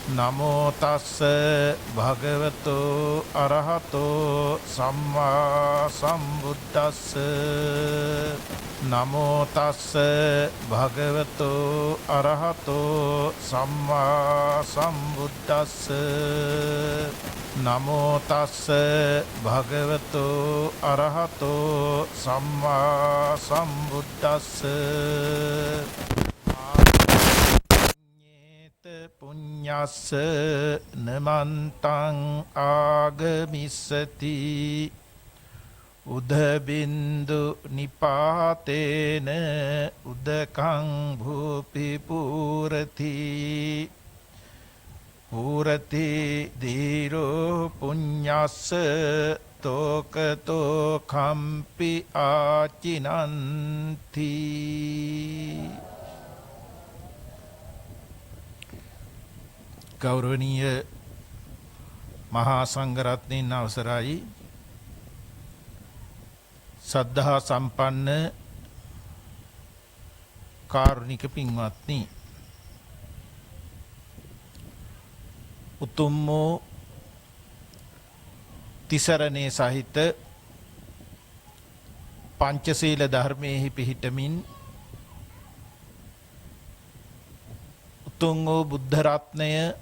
නමෝ තස්ස භගවතෝ අරහතෝ සම්මා සම්බුද්දස්ස නමෝ තස්ස භගවතෝ අරහතෝ සම්මා සම්බුද්දස්ස නමෝ තස්ස භගවතෝ අරහතෝ සම්මා සම්බුද්දස්ස පුඤ්ඤස්ස නමන්තං ආගමිස්සති උදබින්දු නිපාතේන උදකං භූපි පුරති පුරති දීරෝ පුඤ්ඤස්ස තෝකතෝ කම්පි ආචිනන්ති. ගෞරවනීය මහා සංඝරත්නයන් අවසරයි, සද්ධා සම්පන්න කාරුණික පින්වත්නි, උතුම් වූ තිසරණේ සහිත පංචශීල ධර්මයෙහි පිහිටමින් උතුම් වූ බුද්ධ රත්නය,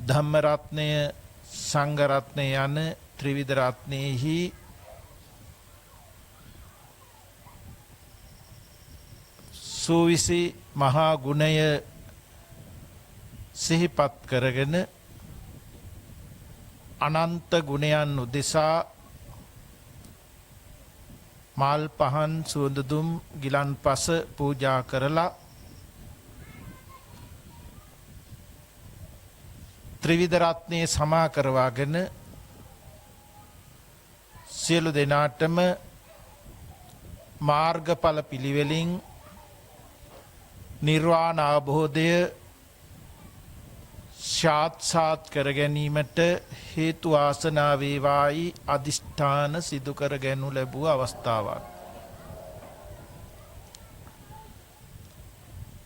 ධම්ම රත්නය, සංඝ රත්නය යන ත්‍රිවිධ රත්නයෙහි සූවිසි මහා ගුණය සිහිපත් කරගෙන අනන්ත ගුණයන් උදෙසා මල් පහන් සුවඳ දුම් ගිලන්පස පූජා කරලා ත්‍රිවිධ රත්නයේ සමා කරවාගෙන සියලු දෙනාටම මාර්ගඵල පිළිවෙලින් නිර්වාණ අවබෝධය සාක්ෂාත් කර ගැනීමට හේතු වාසනා වේවායි අදිෂ්ඨාන සිදු කර ගැනු ලැබුව අවස්ථාවක්.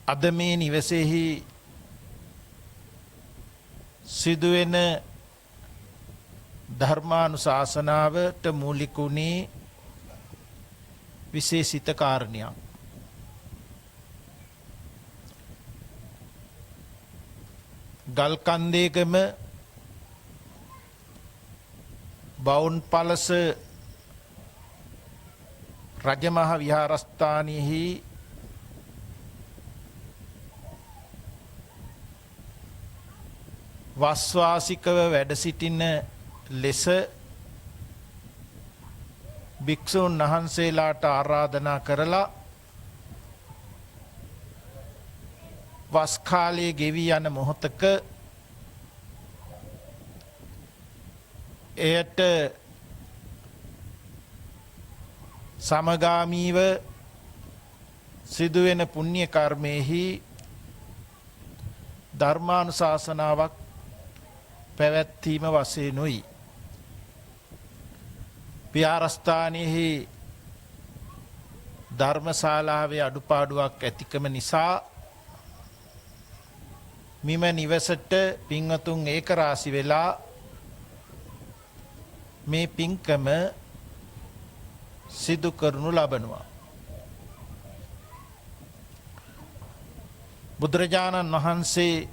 අද මේ නිවසේහි සිදුවෙන ධර්මානුශාසනාවට මූලික වුණේ විශේෂිත කාරණයක්. ගල්කන්දේකම බවුන් පලස රජමහ විහාරස්ථානයෙහි වස්වාසිකව වැඩ සිටින ලෙස භික්ෂූන් වහන්සේලාට ආරාධනා කරලා වස් කාලයේ ගෙවී යන මොහොතක එයට සමගාමීව සිදුවෙන පුණ්‍ය කර්මයෙහි ධර්මානුශාසනාවක් පැවැත්වීම වශයෙන්ුයි. විහාරස්ථානයෙහි ධර්මශාලාවේ අඩුපාඩුවක් ඇතිකම නිසා මෙම නිවසට පින්වතුන් ඒකරාශි වෙලා මේ පින්කම සිදු කරනු ලබනවා. බුදුරජාණන් වහන්සේ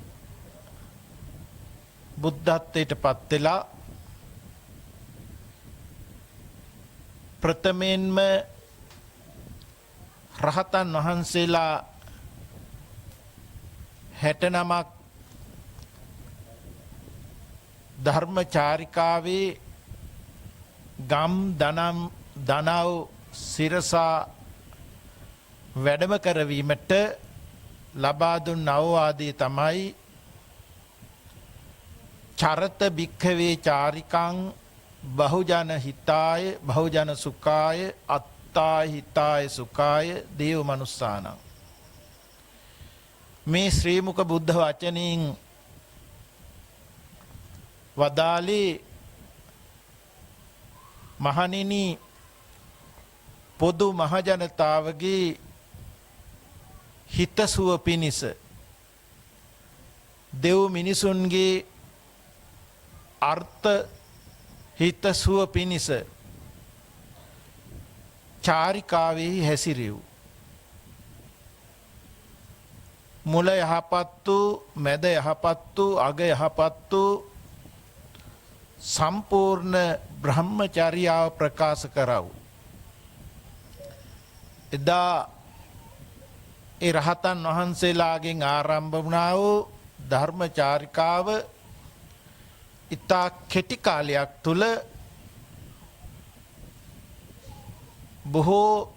බුද්ධත්වයට පත් වෙලා ප්‍රථමයෙන්ම රහතන් වහන්සේලා 69ක් ධර්මචාරිකාවේ ගම් දනව් සිරසා වැඩම කරවීමට ලබා දුන් අවවාදය තමයි චරත භික්ඛවේ චාරිකං බහුජන හිතාය බහුජන සුඛාය අත්තාය හිතාය සුඛාය දේව මනුස්සානං. මේ ශ්‍රී මුක බුද්ධ වචනින් වදාළේ මහණෙනි, පොදු මහජනතාවගේ හිතසුව පිණිස දෙව් මිනිසුන්ගේ අර්ථ හිත සුව පිණිස චාරිකාවෙහි හැසිරෙව්. මුල යහපත් වූ, මැද යහපත් වූ, අග යහපත් වූ සම්පූර්ණ බ්‍රහ්මචර්යාව ප්‍රකාශ කරව. එදා ඒ රහතන් වහන්සේලාගෙන් ආරම්භ වුණා වූ ධර්මචාරිකාව ඉතා කෙටි කාලයක් තුල බොහෝ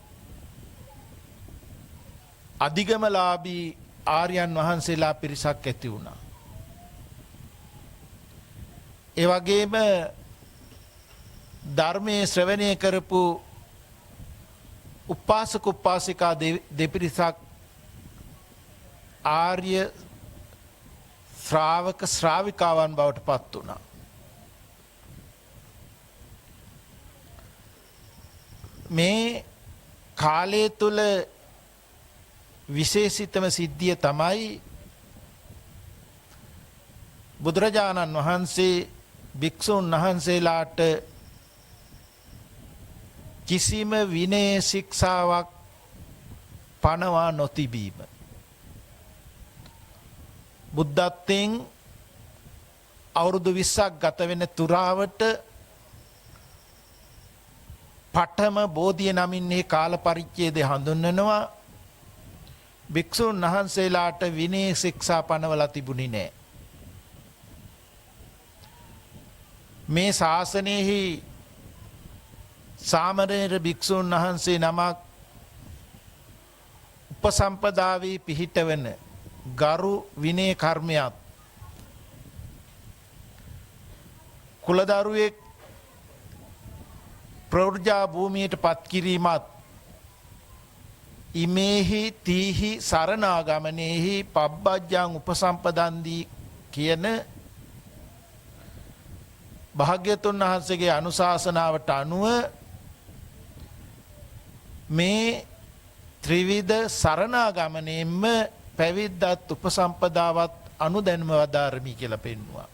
අධිගමලාභී ආර්යයන් වහන්සේලා පිරිසක් ඇති වුණා. ඒ වගේම ධර්මයේ ශ්‍රවණය කරපු උපාසක උපාසිකා දෙපිරිසක් ආර්ය ශ්‍රාවක ශ්‍රාවිකාවන් බවට පත් වුණා. මේ කාලය තුල විශේෂිතම සිද්ධිය තමයි බුදුරජාණන් වහන්සේ භික්ෂුන් වහන්සේලාට කිසිම විනය ශික්ෂාවක් පනවා නොතිබීම. බුද්ධත්වයෙන් අවුරුදු 20ක් ගත වෙන තුරාවට පඨම බෝධිය නමින් මේ කාල පරිච්ඡේදය හඳුන්වනවා. භික්ෂුන් වහන්සේලාට විනය ශික්ෂා පනවලා තිබුණේ නැහැ. මේ ශාසනයෙහි සාමණේර භික්ෂුන් වහන්සේ නමක් උපසම්පදාවේ පිහිටවන ගරු විනය කර්මයක් කුලදරුවෙක් ප්‍රවෘජා භූමියට පත් කිරීමත් ඉමේහි තීහි සරණාගමනේහි පබ්බජ්ජං උපසම්පදන්දී කියන භාග්‍යතුන් වහන්සේගේ අනුශාසනාවට අනුව මේ ත්‍රිවිධ සරණාගමනයෙන්ම පැවිද්දත් උපසම්පදාවත් අනුදැන්ම වදාරමි කියලා පෙන්වුවා.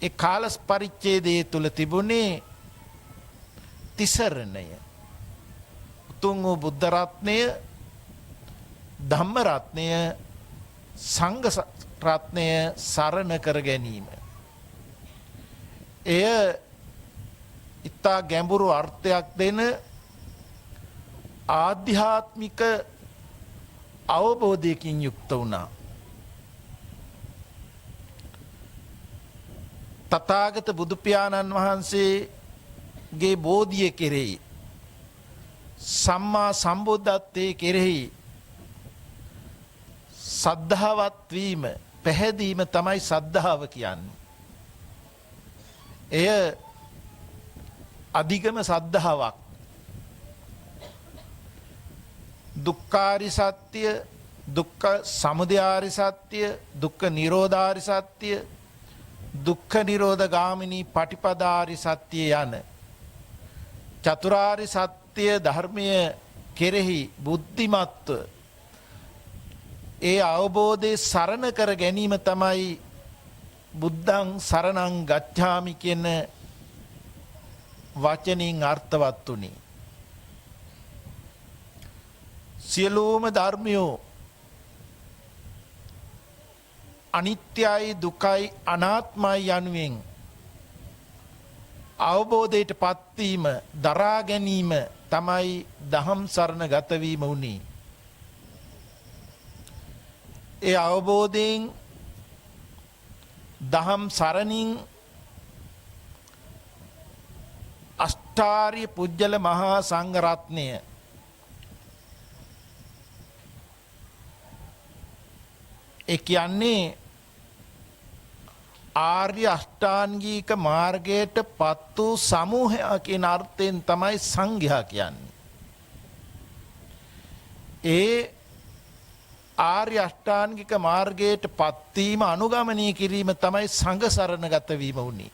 ඒ කාල පරිච්ඡේදයේ තුල තිබුණේ තිසරණය. උතුම් වූ බුද්ධ රත්නය, ධම්ම රත්නය, සංඝ රත්නය සරණ කර ගැනීම. එය ඉතා ගැඹුරු අර්ථයක් දෙන ආධ්‍යාත්මික අවබෝධයකින් යුක්ත වුණා. තථාගත බුදු පියාණන් වහන්සේගේ බෝධිය කෙරෙහි, සම්මා සම්බුද්ධත්වයේ කෙරෙහි සද්ධාවත් වීම, පැහැදීම තමයි සද්ධාව කියන්නේ. එය අධිගම සද්ධාාවක්. දුක්ඛාරි සත්‍ය, දුක්ඛ සමුදයාරි සත්‍ය, දුක්ඛ නිරෝධාරි සත්‍ය, දුක්ඛ නිරෝධ ගාමිනී පටිපදාරි සත්‍ය යන චතුරාරි සත්‍ය ධර්මය කෙරෙහි බුද්ධිමත්ව ඒ අවබෝධයේ සරණ කර ගැනීම තමයි බුද්ධං සරණං ගච්ඡාමි කියන වචනින් අර්ථවත් උනේ. සියලුම ධර්මයෝ අනිත්‍යයි, දුකයි, අනාත්මයි යනුවෙන් අවබෝධයට පත්වීම, දරා ගැනීම තමයි දහම් සරණ ගත වීම උනේ. ඒ අවබෝධයෙන් දහම් සරණින් අෂ්ටාර්ය පුජ්‍යල මහා සංඝ රත්නය ඒ කියන්නේ ආර්ය අෂ්ටාංගික මාර්ගයට පත් වූ සමූහය කියන අර්ථයෙන් තමයි සංඝයා කියන්නේ. ඒ ආර්ය අෂ්ටාංගික මාර්ගයට පත්වීම, අනුගමනය කිරීම තමයි සංඝ සරණ ගත වීම උනේ.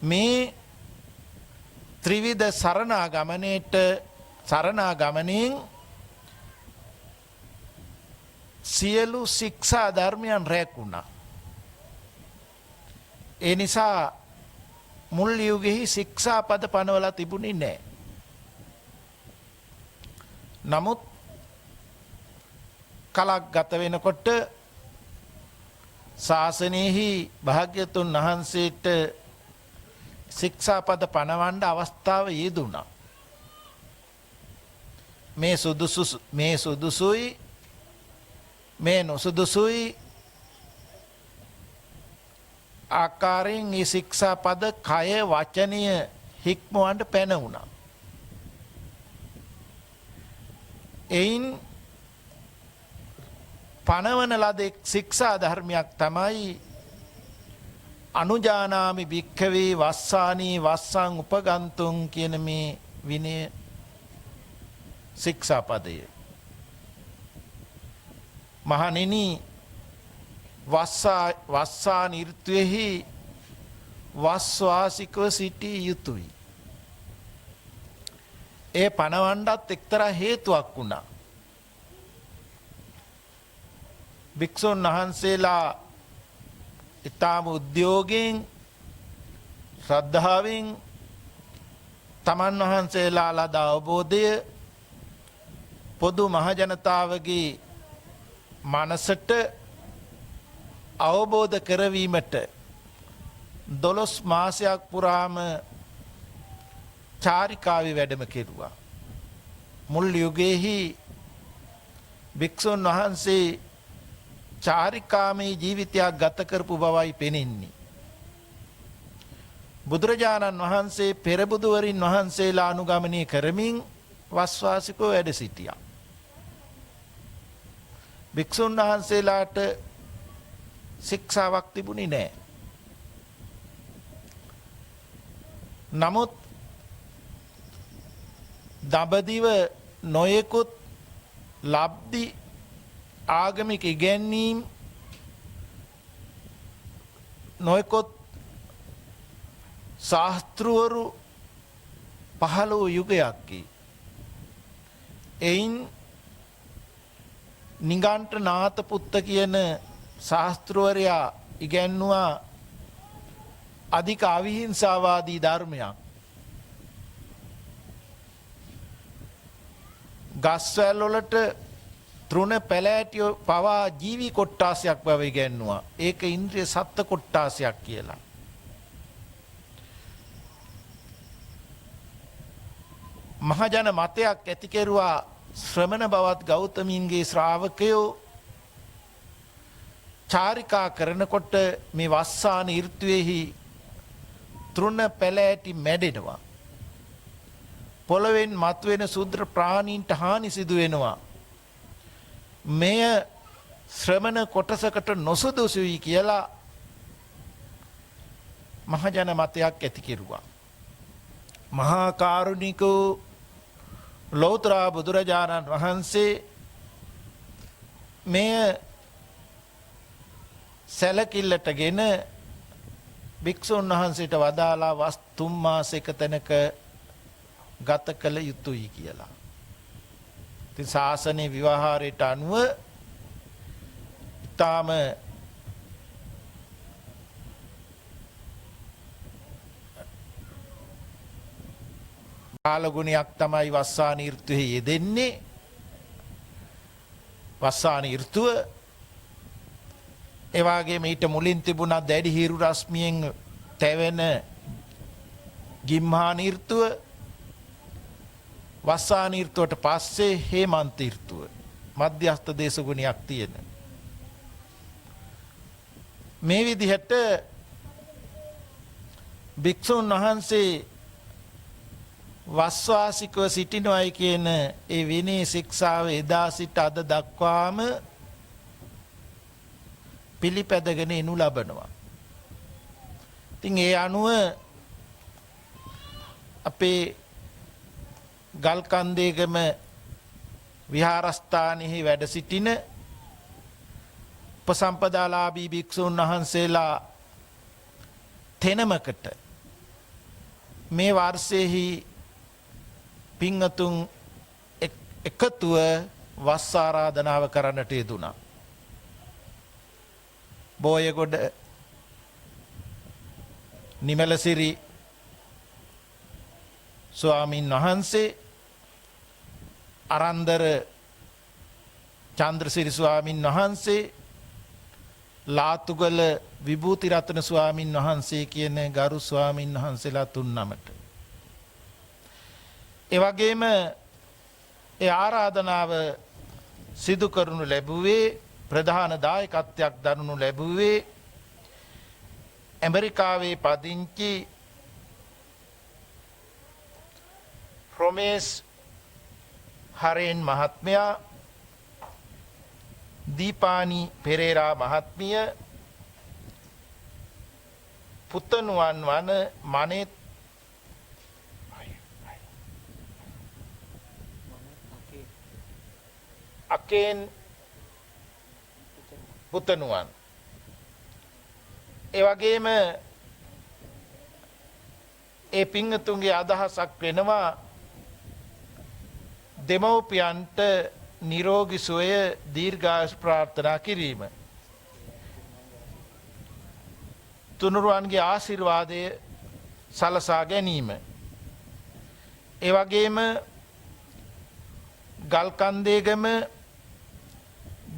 මේ ත්‍රිවිධ සරණාගමනයෙන් සියලු ශික්ෂා ධර්මයන් රැකුණා. ඒ නිසා මුල් යුගෙහි ශික්ෂාපද පනවලා තිබුණේ නැහැ. නමුත් කලක් ගත වෙනකොට ශාසනයෙහි භාග්‍යතුන් වහන්සේට ශික්ෂාපද පනවන්න අවස්ථාව යෙදුණා. මේ සුදුසුයි මේ නොසුදුසුයි ආකාරයෙන් මේ ශික්ෂාපද කය වචනය හික්මවන්න පැන වුණා. එයින් පනවන ලද ශික්ෂා ධර්මයක් තමයි අනුජානාමි භික්ඛවේ වස්සානී වස්සං උපගන්තුං කියන මේ විනය ශික්ෂාපදය. මහණෙනි වස්සා නිර්තුවෙහි වස්වාසිකව සිටිය යුතුයි. ඒ පනවන්නත් එක්තරා හේතුවක් වුණා. භික්ෂුන් වහන්සේලා ඊටාම උද්‍යෝගයෙන් ශ්‍රද්ධාවෙන් තමන් වහන්සේලා ලද අවබෝධය පොදු මහජනතාවගේ මනසට අවබෝධ කරවීමට 12 මාසයක් පුරාම චාරිකාවේ වැඩම කෙරුවා. මුල් යුගයේහි භික්ෂුන් වහන්සේ චාරිකාමේ ජීවිතයක් ගත කරපු බවයි පෙනෙන්නේ. බුදුරජාණන් වහන්සේ පෙරබුදුවරින් වහන්සේලා අනුගමනය කරමින් වස්වාසිකව වැඩ සිටියා. භික්ෂුන් වහන්සේලාට ශික්ෂාවක් තිබුණේ නැහැ. නමුත් දඹදිව නොයෙකුත් ලබ්ධි ආගමික ඉගැන්වීම් නොයෙකුත් ශාස්ත්‍රවරු පහළ වූ යුගයක්කි. එයින් නිගණ්ඨනාථ පුත්ත කියන ශාස්ත්‍රවරයා ඉගැන්වුවා අධික අවිහිංසාවාදී ධර්මයක්. ගස්වැල් වලට තෘණ පැලෑටියෝ පවා ජීවි කොට්ටාසයක් බව ඉගැන්වුවා. ඒක ඉන්ද්‍රිය සත්ත්ව කොට්ටාසයක් කියලා. මහජන මතයක් ඇති කෙරුවා ශ්‍රමණ බවත් ගෞතමීන්ගේ ශ්‍රාවකයෝ චාරිකා කරනකොට මේ වස්සාන ඍතුවේහි තෘණ පැලෑටි මැඩෙනවා. පොළවෙන් මතුවෙන ශුද්‍ර ප්‍රාණීන්ට හානි සිදු වෙනවා. මෙය ශ්‍රමණ කොටසකට නොසුදුසුයි කියලා මහජන මතයක් ඇති කෙරුවා. මහා කාරුණික ලෞතර බුදුරජාණන් වහන්සේ මෙය සැලකිල්ලටගෙන භික්ෂුන් වහන්සේට වදාලා වස් 3 මාසයක තැනක ගත කළ යුතුයි කියලා. ඉතින් ශාසනයේ විවහාරයට අනුව ඊටාම කාලගුණයක් තමයි වස්සාන ඍතුවේ යෙදෙන්නේ. වස්සාන ඍතුව ඒ වගේම ඊට මුලින් තිබුණා දැඩි හිරු රශ්මියෙන් තැවෙන ගිම්හාන ඍතුව. වස්සාන ඍතුවට පස්සේ හේමන්ත ඍතුව. මධ්‍යස්ථ දේශගුණයක් තියෙන. මේ විදිහට භික්ෂුන් වහන්සේ වස්වාසිකව සිටිනවයි කියන ඒ විනය ශික්ෂාව එදා සිට අද දක්වාම පිළිපැදගෙන එනු ලබනවා. ඉතින් ඒ අනුව අපේ ගල්කන්දේගම විහාරස්ථානයෙහි වැඩ සිටින උපසම්පදාලාභී භික්ෂුන් වහන්සේලා තෙනමකට මේ වර්ෂයේහි පින්වතුන් එකතුව වස් ආරාධනාව කරන්නට යෙදුණා. බෝයගොඩ නිමලසිරි ස්වාමීන් වහන්සේ, අරන්දර චන්ද්‍රසිරි ස්වාමීන් වහන්සේ, ලාතුගල විභූතිරත්න ස්වාමීන් වහන්සේ කියන ගරු ස්වාමීන් වහන්සේලා 3 නමට. ඒ වගේම ඒ ආරාධනාව සිදු කරනු ලැබුවේ ප්‍රධාන දායකත්වයක් දරනු ලැබුවේ ඇමරිකාවේ පදිංචි රොමේස් හරේන් මහත්මයා, දීපානි පෙරේරා මහත්මිය, පුතණුවන් වන මනෙත් අකේන් පුතණුවන්, ඒ වගේම ඒ පිංගතුන්ගේ අදහසක් වෙනවා දෙමව්පියන්ට නිරෝගී සුවය දීර්ඝායුෂ ප්‍රාර්ථනා කිරීම. තුනුරුවන්ගේ ආශිර්වාදය සලසා ගැනීම. ඒ වගේම ගල්කන්දේගම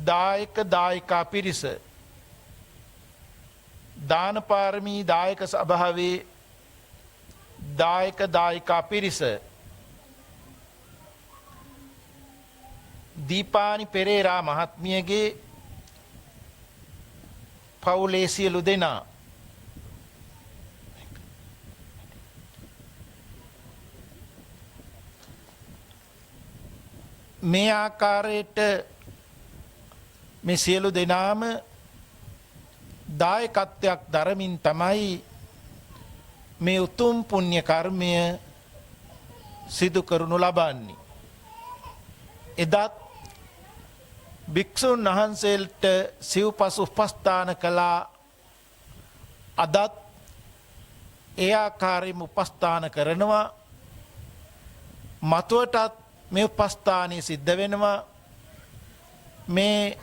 දායක දායිකා පිරිස, දානපාරමී දායක සභාවේ දායක දායිකා පිරිස, දීපානි පෙරේරා මහත්මියගේ පවුලේ සියලු දෙනා, මේ ආකාරයට මේ සියලු දෙනාම දායකත්වයක් දරමින් තමයි මේ උතුම් පුණ්‍ය කර්මය සිදු කරනු ලබන්නේ. එදත් භික්ෂුන් වහන්සේලට සිව්පස් උපස්ථාන කළා. අදත් ඒ ආකාරයෙන්ම උපස්ථාන කරනවා. මතුවටත් මේ උපස්ථානය සිද්ධ වෙනවා. මේ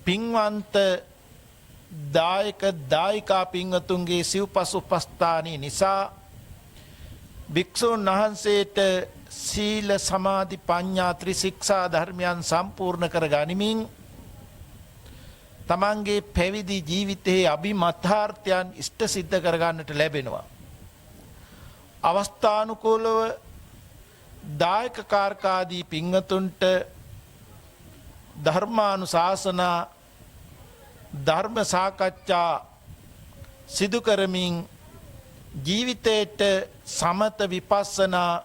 පින්වන්ත දායක දායිකා පින්වතුන්ගේ සිව්පස් උපස්ථානය නිසා භික්ෂුන් වහන්සේට සීල සමාධි ප්‍රඥා ත්‍රිශික්ෂා ධර්මයන් සම්පූර්ණ කර ගනිමින් තමන්ගේ පැවිදි ජීවිතයේ අභිමතාර්ථයන් ඉෂ්ට සිද්ධ කරගන්නට ලැබෙනවා. අවස්ථානුකූලව දායක කාර්කාදී පින්වතුන්ට ධර්මානුශාසනා ධර්ම සාකච්ඡා සිදු කරමින් ජීවිතයට සමත විපස්සනා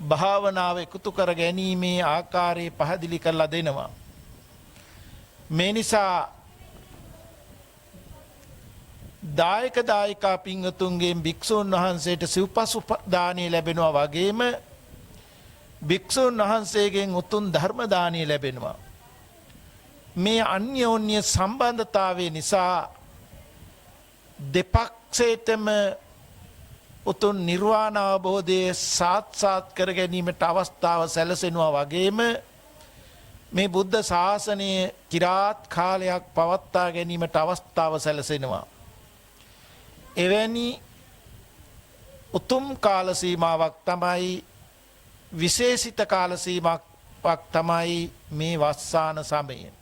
භාවනාව එකතු කර ගැනීමේ ආකාරය පහදිලි කරලා දෙනවා. මේ නිසා දායක දායිකා පින්වතුන්ගෙන් භික්ෂුන් වහන්සේට සිව්පස් දානය ලැබෙනවා වගේම භික්ෂුන් වහන්සේගෙන් උතුම් ධර්ම දානය ලැබෙනවා. මේ අන්‍යෝන්‍ය සම්බන්ධතාවය නිසා දෙපක්ෂයටම උතුම් නිර්වාණ අවබෝධය සාක්ෂාත් කර ගැනීමට අවස්ථාව සැලසෙනවා වගේම මේ බුද්ධ ශාසනය চিරාත් කාලයක් පවත්වා ගැනීමට අවස්ථාව සැලසෙනවා. එවැනි උතුම් කාල සීමාවක් තමයි විශේෂිත කාල සීමාවක් තමයි මේ වස්සාන සමය.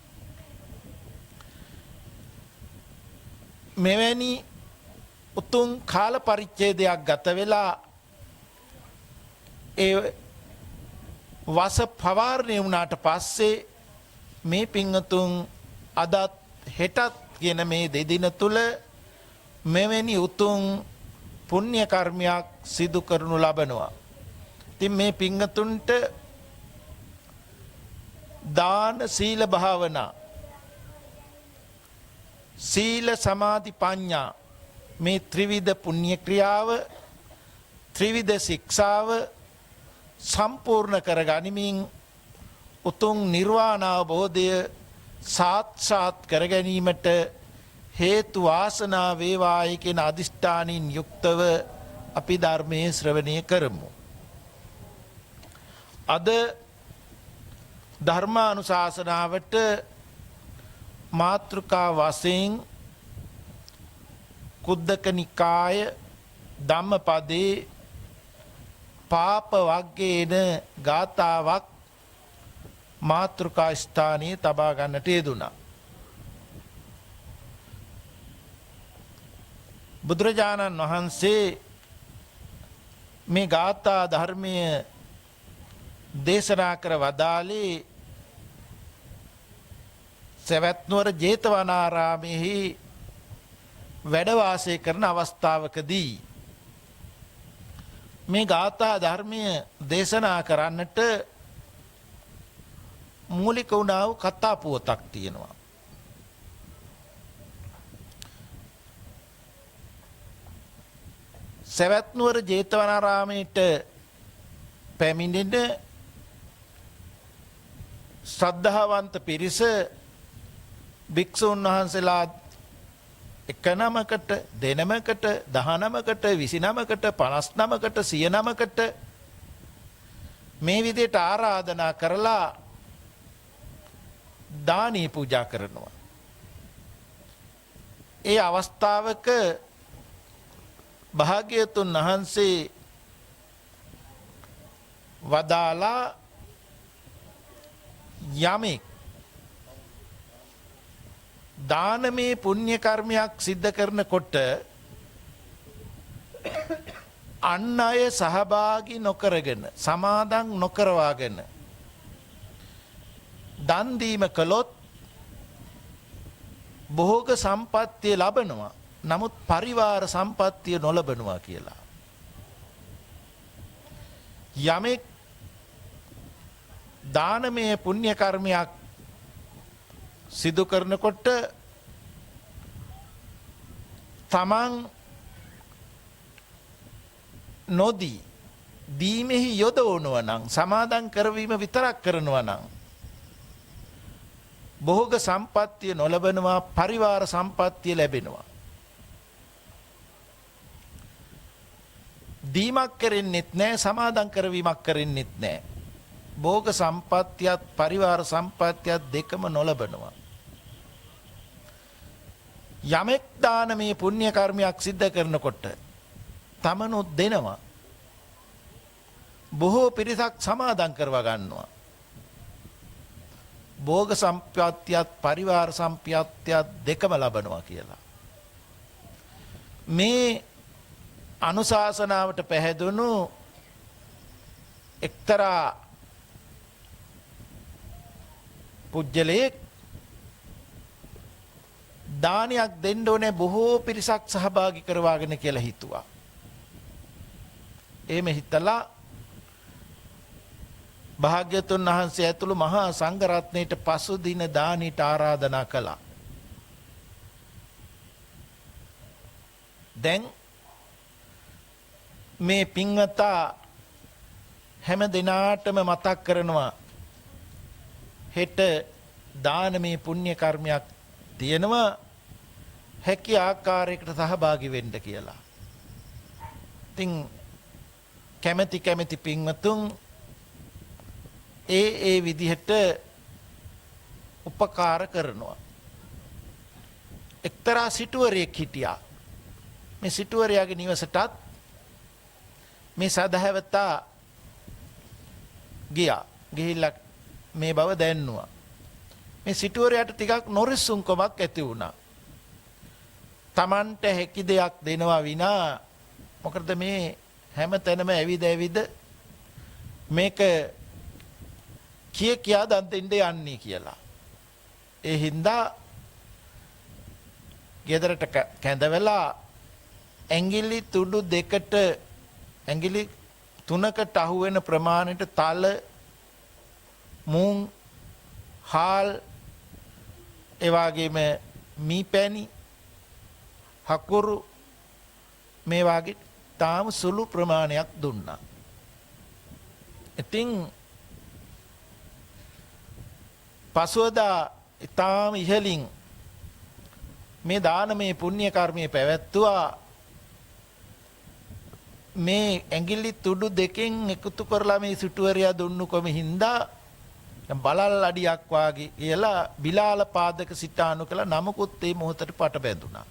මෙවැනි උතුම් කාල පරිච්ඡේදයක් ගත වෙලා ඒ වස පවාරණය වුණාට පස්සේ මේ පින්වතුන් අදත් හෙටත් කියන මේ දෙදින තුල මෙවැනි උතුම් පුණ්‍ය කර්මයක් සිදු කරනු ලබනවා. ඉතින් මේ පින්වතුන්ට දාන සීල භාවනා සීල සමාධි ප්‍රඥා මේ ත්‍රිවිධ පුණ්‍ය ක්‍රියාව ත්‍රිවිධ ශික්ෂාව සම්පූර්ණ කර ගනිමින් උතුම් නිර්වාණ අවබෝධය සාක්ෂාත් කර ගැනීමට හේතු වාසනා වේවායි කියන අදිෂ්ඨානින් යුක්තව අපි ධර්මයේ ශ්‍රවණය කරමු. අද ධර්මානුශාසනාවට මාතෘකා වශයෙන් කුද්දක නිකාය ධම්මපදේ පාප වග්ගේන ගාථාවක් මාතෘකා ස්ථානයේ තබා ගන්නට යෙදුණා. බුදුරජාණන් වහන්සේ මේ ගාථා ධර්මය දේශනා කර වදාළේ සවැත්නුවර ජේතවනාරාමයෙහි වැඩ වාසය කරන අවස්ථාවකදී මේ ගාථා ධර්මය දේශනා කරන්නට මූලික වුණා වූ කතා පුවතක් තියෙනවා. සවැත්නුවර ජේතවනාරාමයට පැමිණෙන ශ්‍රද්ධාවන්ත පිරිස භික්ෂූන් වහන්සේලා එක නමකට දෙනමකට 19කට 29කට 59කට 109කට මේ විදිහට ආරාධනා කරලා දානී පූජා කරනවා. ඒ අවස්ථාවක භාග්‍යවතුන් වහන්සේ වදාලා යමෙක් දානමේ පුණ්‍ය කර්මයක් සිද්ධ කරනකොට අන් අය සහභාගී නොකරගෙන සමාදන් නොකරවාගෙන දන් දීම කළොත් භෝග සම්පත්තිය ලබනවා. නමුත් පරිවාර සම්පත්තිය නොලබනවා කියලා. යමෙක් දානමය පුණ්‍ය කර්මයක් සිදු කරනකොට තමන් නොදී දීමෙහි යොදවනවා නම් සමාදන් කරවීම විතරක් කරනවා නම් භෝග සම්පත්තිය නොලබනවා පරිවාර සම්පත්තිය ලැබෙනවා. දීමක් කරෙන්නෙත් නෑ සමාදන් කරවීමක් කරෙන්නෙත් නෑ. භෝග සම්පත්තියත් පරිවාර සම්පත්තියත් දෙකම නොලබනවා. යමෙක් දානමේ පුණ්‍ය කර්මයක් සිද්ධ කරනකොට තමනුත් දෙනවා. බොහෝ පිරිසක් සමාදන් කරවා ගන්නවා. භෝග සම්පත්තියත් පරිවාර සම්පත්තියත් දෙකම ලබනවා කියලා. මේ අනුශාසනාවට පැහැදුණු එක්තරා පුජ්‍යලයෙක් දානයක් දෙන්න ඕනේ බොහෝ පිරිසක් සහභාගී කරවාගෙන කියලා හිතුවා. එහෙම හිතලා භාග්‍යතුන් වහන්සේ ඇතුළු මහා සංඝරත්නයට පසු දින දානීට ආරාධනා කළා. දැන් මේ පින්වතා හැම දිනාටම මතක් කරනවා හෙට දානමේ පුණ්‍ය කර්මයක් තියෙනවා හැකි ආකාරයකට සහභාගී වෙන්න කියලා. ඉතින් කැමැති පින්වතුන් ඒ විදිහට උපකාර කරනවා. එක්තරා සිටුවරයෙක් හිටියා. මේ සිටුවරයාගේ නිවසටත් මේ සදහැවතා ගියා. ගිහිල්ලා මේ බව දැන්නුවා. මේ සිටුවරයාට ටිකක් නොරිස්සුම්කමක් ඇති වුණා. Tamanට හැකි දෙයක් දෙනවා විනා මොකද මේ හැම තැනම ඇවිද මේක කියා දන් දෙන්න යන්නේ කියලා. ඒ හින්දා ගෙදරට කැඳවලා ඇඟිලි තුඩු දෙකට ඇඟිලි 3කට අහු වෙන ප්‍රමාණයට තල මුං හාල් ඒ වගේම මීපැණි හකුරු මේ වගේ තාම සුළු ප්‍රමාණයක් දුන්නා. ඉතින් පසුවදා ඊටාම ඉහලින් මේ දානමය පුණ්‍ය කර්මයේ පැවැත්තුවා. මේ ඇඟිලි තුඩු දෙකෙන් එකතු කරලා මේ සිටුවරයා දුන්නුකම හින්දා බලල් අඩියක් වාගේ කියලා බිලාල පාදක සිතානු කළ නමකුත් ඒ මොහොතට පට බැඳුණා.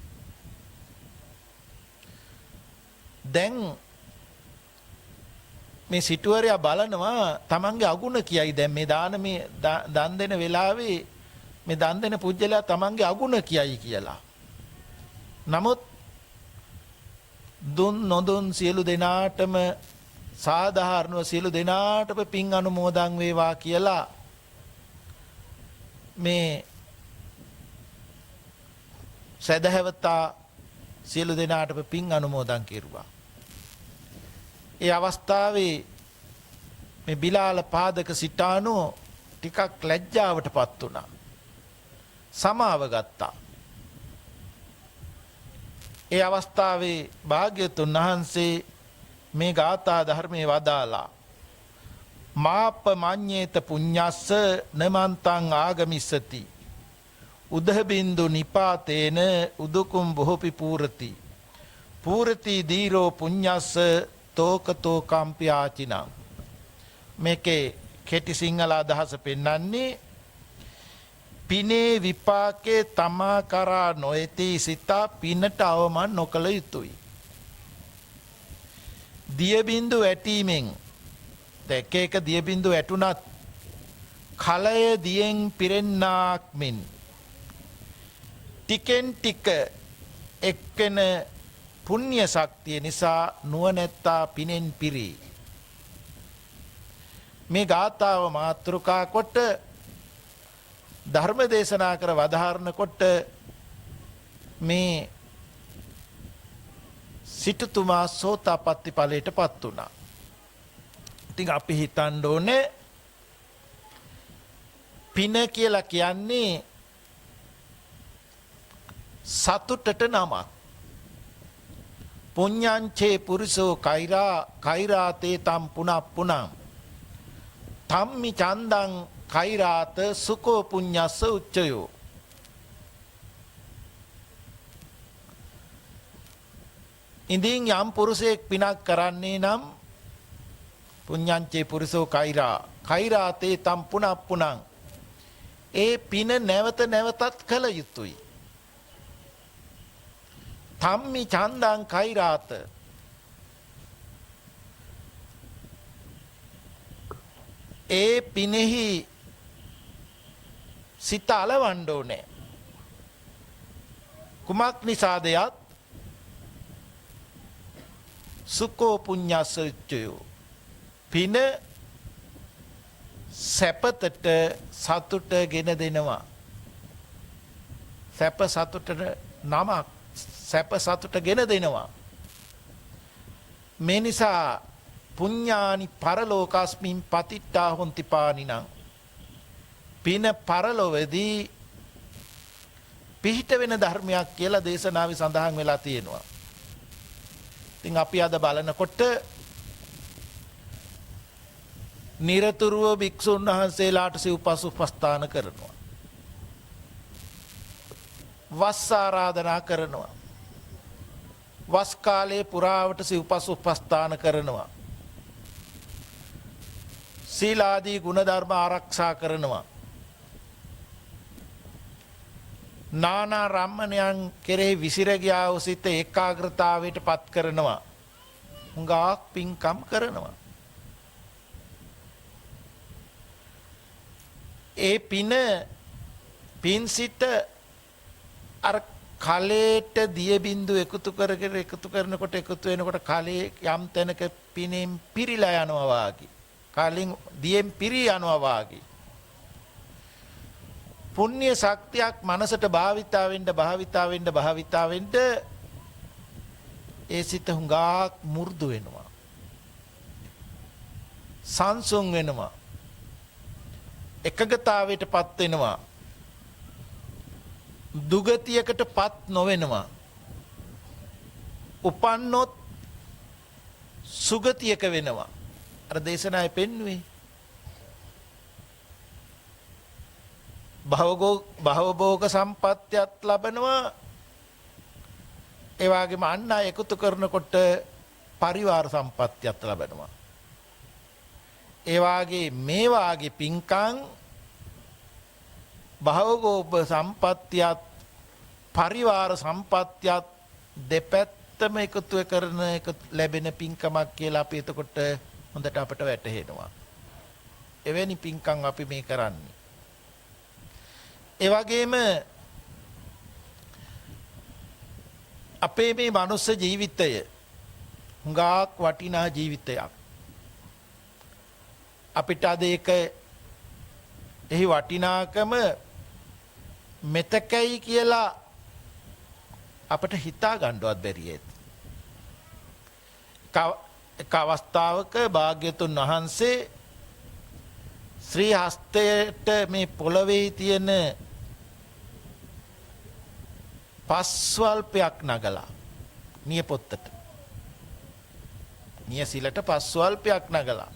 දැන් මේ සිටුවරයා බලනවා තමන්ගේ අගුණ කියයි දැන් මේ දානමේ දන් දෙන වෙලාවේ මේ දන් දෙන පුජ්‍යලයා තමන්ගේ අගුණ කියයි කියලා. නමුත් දුන් නොදුන් සියලු දෙනාටම සාධාරණව සියලු දෙනාටම පින් අනුමෝදන් වේවා කියලා මේ සදහැවතා සියලු දෙනාටම පින් අනුමෝදන් කෙරුවා. ඒ අවස්ථාවේ මේ බිලාල පාදක සිටානෝ ටිකක් ලැජ්ජාවට පත් වුණා. සමාව ගත්තා. ඒ අවස්ථාවේ භාග්‍යතුන් වහන්සේ මේ ගාථා ධර්මයේ වදාලා මාප්ප මඤ්ඤේත පුඤ්ඤස්ස නමන්තං ආගමිස්සති උදහබින්දු නිපාතේන උදුකුම් බොහෝපි පූරති පූරති දීරෝ පුඤ්ඤස්ස තෝකතෝ කම්පියාචිනං. මේකේ කෙටි සිංහල අදහස පෙන්වන්නේ පිනේ විපාකේ තමා කරා නොඇති සිතා පිනට අවමන් නොකළ යුතුයි. දියබින්දු ඇටීමෙන් දැක එක දියබින්දු ඇටුනත් කලය දියෙන් පිරෙන්නාක් මෙන් ටිකෙන් ටික එක්වෙන පුණ්‍ය ශක්තිය නිසා නුවණැත්තා පිනෙන් පිරී. මේ ගාථාව මාතෘකා කොට ධර්ම දේශනා කර වදාහරන කොට මේ සිටුතුමා සෝතාපට්ටි ඵලයට පත් වුණා. ඉතින් අපි හිතන්න ඕනේ පින කියලා කියන්නේ සතුටට නමක්. පුඤ්ඤංචේ පුරිසෝ කෛරාතේ තම් පුනප්පුනං තම්මි චන්දං කෛරාත සුකෝ පුඤ්ඤස්ස උච්චයෝ. ඉඳින් යම් පුරුෂයෙක් පිනක් කරන්නේ නම් පුඤ්ඤංචේ පුරිසෝ කෛරාතේ තම් පුනප්පුනං ඒ පින නැවත නැවතත් කළ යුතුයි. තම්මි චන්දං කෛරාත ඒ පිනෙහි සිත අලවන්න ඕනේ. කුමක් නිසාදයත් සුකෝ පුඤ්ඤස්සච්චයෝ පින සැපතට සතුට ගෙන දෙනවා. සැප සතුටට නමක් සැප සතුට ගෙන දෙනවා. මේ නිසා පුඤ්ඤානි පරලෝකස්මින් පතිට්ඨා හොන්ති පානිනං පින පරලොවදී පිහිට වෙන ධර්මයක් කියලා දේශනාවේ සඳහන් වෙලා තියෙනවා. ඉතින් අපි අද බලනකොට නිරතුරුව භික්ෂුන් වහන්සේලාට සිව්පසුපස්ථාන කරනවා. වස් ආරාධනා කරනවා. වස් කාලයේ පුරාවට සිව්පසුපස්ථාන කරනවා. සීලාදී ගුණධර්ම ආරක්ෂා කරනවා. නානා රම්මණයන් කෙරෙහි විසිර ගියා වූ සිත ඒකාග්‍රතාවයට පත් කරනවා. හුඟක් පින්කම් කරනවා. ඒ පින් සිට අර කලයට දිය බින්දු එකතු කරනකොට එකතු වෙනකොට කලේ යම් තැනක පිනෙන් පිරීලා යනවා වාගේ. කලින් දියෙන් පිරී යනවා වාගේ. පුණ්‍ය ශක්තියක් මනසට භාවිතා වෙන්න ඒ සිත හුඟක් මු르දු වෙනවා. සංසුන් වෙනවා. එකගතාවයට පත් වෙනවා. දුගතියකට පත් නොවෙනවා. උපන්නොත් සුගතියක වෙනවා. අර දේශනාවේ පෙන්වුවේ භවභෝග සම්පත්තියත් ලබනවා. ඒ වගේම අන් අය එකතු කරනකොට පරිවාර සම්පත්තියත් ලබනවා. ඒ වාගේ මේ වාගේ පින්කම් භවභෝග සම්පත්තියත් පරිවාර සම්පත්තියත් දෙපැත්ත නිමිත්තම එකතු කරන එක ලැබෙන පින්කමක් කියලා අපි එතකොට හොඳට අපට වැටහෙනවා. එවැනි පින්කම් අපි මේ කරන්නේ. ඒ වගේම අපේ මේ මනුස්ස ජීවිතය හුඟක් වටිනා ජීවිතයක්. අපිට අද ඒක එහි වටිනාකම මෙතකයි කියලා අපට හිතා ගන්නවත් බැරි ඇති. එක අවස්ථාවක භාග්‍යතුන් වහන්සේ ශ්‍රී හස්තයට මේ පොළවේ තියෙන පස්වල්පයක් නගලා නියපොත්තට නියසිලට පස්වල්පයක් නගලා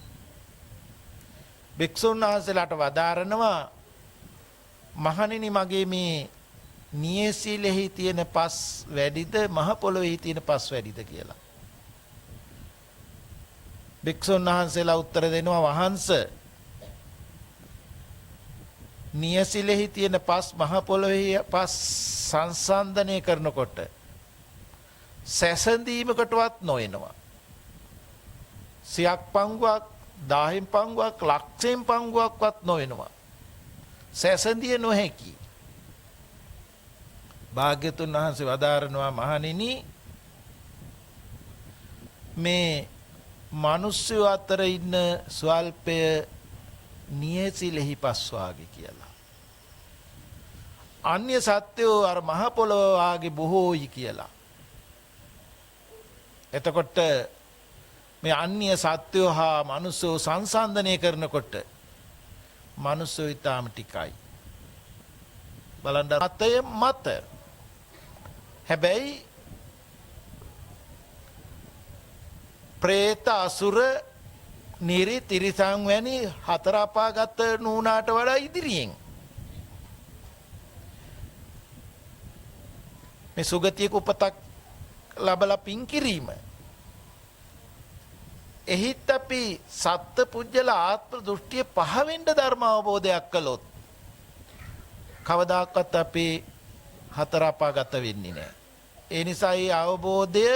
භික්ෂුන් වහන්සේලාට වදාරනවා මහණෙනි මගේ මේ නියසිලෙහි තියෙන පස් වැඩිද මහ පොළොවේහි තියෙන පස් වැඩිද කියලා. භික්ෂුන් වහන්සේලා උත්තර දෙනවා වහන්සේ නියසිලෙහි තියෙන පස් මහ පොළොවේ පස් සංසන්දනය කරනකොට සැසඳීමකටවත් නොයනවා. සියක් පංගුවක් 1000 පංගුවක් ලක්ෂයෙන් පංගුවක්වත් නොවෙනවා. සැසඳිය නොහැකි. භාග්‍යතුන් වහන්සේ වදාරනවා මහණෙනි මේ මිනිස්සු අතර ඉන්න ස්වල්පය නියසිලෙහි පස් වාගේ කියලා. අන්‍ය සත්‍යෝ අර මහ පොළොව වාගේ බොහෝයි කියලා. එතකොට මේ අන්‍ය සත්‍යෝ හා මිනිස්සු සංසන්දනය කරනකොට මිනිස්සු ඊටාම ටිකයි. බලන්න මත හැබැයි ප්‍රේත අසුර නිරි තිරිසන් වැනි හතර අපාගත නූනාට වඩා ඉදිරියෙන් මේ සුගතියක උපතක් ලබලා පින් කිරීම එහිත් අපි සත්ත්ව පුජ්‍යල ආත්ම දෘෂ්ටිය පහවෙන්ද ධර්ම අවබෝධයක් කළොත් කවදාකවත් අපි හතර අපාගත වෙන්නේ නැහැ. ඒ නිසා මේ අවබෝධය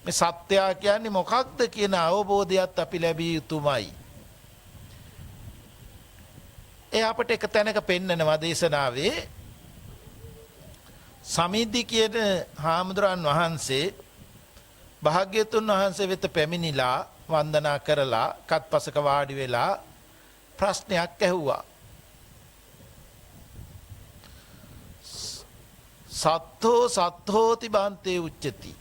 මේ සත්‍යය කියන්නේ මොකක්ද කියන අවබෝධයත් අපි ලැබිය යුතුමයි. ඒ අපට එක තැනක පෙන්නනවා දේශනාවේ සමිද්දි කියන හාමුදුරන් වහන්සේ භාග්‍යතුන් වහන්සේ වෙත පැමිණිලා වන්දනා කරලා කත්පසක වාඩි වෙලා ප්‍රශ්නයක් ඇහුවා. සත්තෝ සත්තෝති බන්තේ උච්චති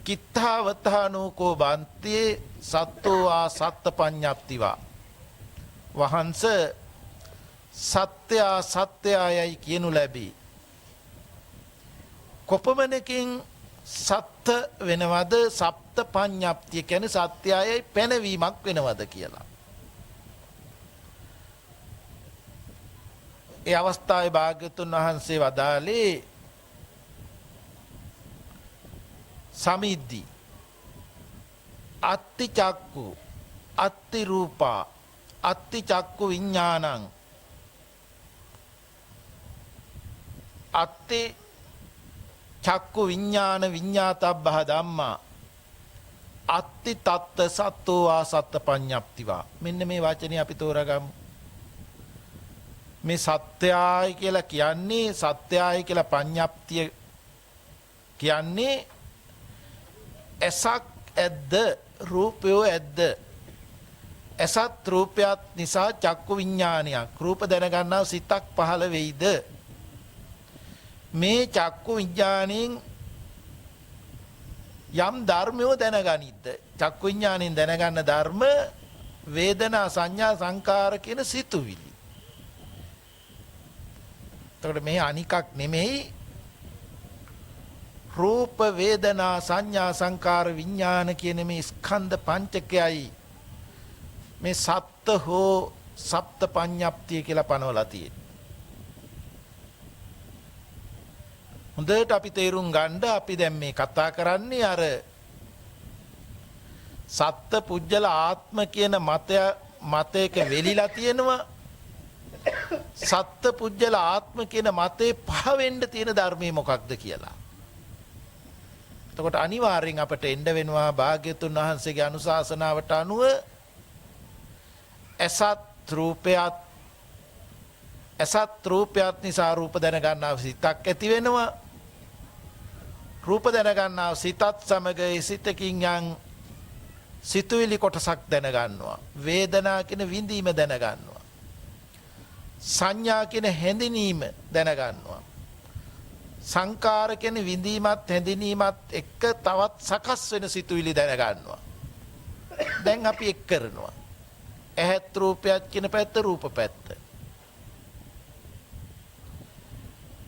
කිත්තාවතානෝකෝ බන්තේ සත්තෝ ආ සත්ත පඤ්ඤප්තිවා වහන්ස සත්‍යයා සත්‍යයයි කියනු ලැබී කොපමණකින් සත්ත වෙනවද සප්ත පඤ්ඤප්තිය කියන්නේ සත්‍යයයි පැනවීමක් වෙනවද කියලා. ඒ අවස්ථාවේ භාග්‍යතුන් වහන්සේ වදාළේ සමිද්දි අත්ති චක්කු අත්ති රූපා අත්ති චක්කු විඥානං අත්ති චක්කු විඥාන විඤ්ඤාතබ්බහ ධම්මා අත්ති තත්ත සත්තෝ වා සත්ත පඤ්ඤප්තිවා. මෙන්න මේ වචනේ අපි තෝරගමු. මේ සත්‍යයයි කියලා කියන්නේ සත්‍යයයි කියලා පඤ්ඤප්තිය කියන්නේ ඇසක් ඇද්ද රූපයෝ ඇද්ද ඇසත් රූපයත් නිසා චක්කු විඥානයක් රූප දැනගන්නා සිතක් පහළ වෙයිද මේ චක්කු විඥාණයෙන් යම් ධර්මයෝ දැනගනිද්ද චක්කු විඥාණයෙන් දැනගන්න ධර්ම වේදනා සංඥා සංකාර කියන සිතුවිලි. එතකොට මේ අනිකක් නෙමෙයි රූප වේදනා සංඥා සංකාර විඥාන කියන මේ ස්කන්ධ පංචකයයි මේ සත්ත්ව හෝ සප්ත පඤ්ඤප්තිය කියලා පනවලා තියෙන්නේ. හොඳට අපි තේරුම් ගන්න අපි දැන් මේ කතා කරන්නේ අර සත්ත්ව පුජ්‍යල ආත්ම කියන මතයක වෙලිලා තියෙනවා. සත්ත්ව පුජ්‍යල ආත්ම කියන මතේ පහ වෙන්න තියෙන ධර්මයේ මොකක්ද කියලා. එතකොට අනිවාර්යෙන් අපට එන්න වෙනවා භාග්‍යතුන් වහන්සේගේ අනුශාසනාවට අනුව ඇසත් රූපයත් නිසා රූප දැනගන්නාව සිතක් ඇති වෙනවා. රූප දැනගන්නාව සිතත් සමග සිතකින් යම් සිතුවිලි කොටසක් දැනගන්නවා. වේදනා කියන විඳීම දැනගන්නවා. සංඥා කියන හැඳිනීම දැනගන්නවා. සංකාර කියන විඳීමත් හැඳිනීමත් එක්ක තවත් සකස් වෙන සිතුවිලි දැනගන්නවා. දැන් අපි එක් කරනවා. ඇහත් රූපයත් කියන පැත්ත රූප පැත්ත.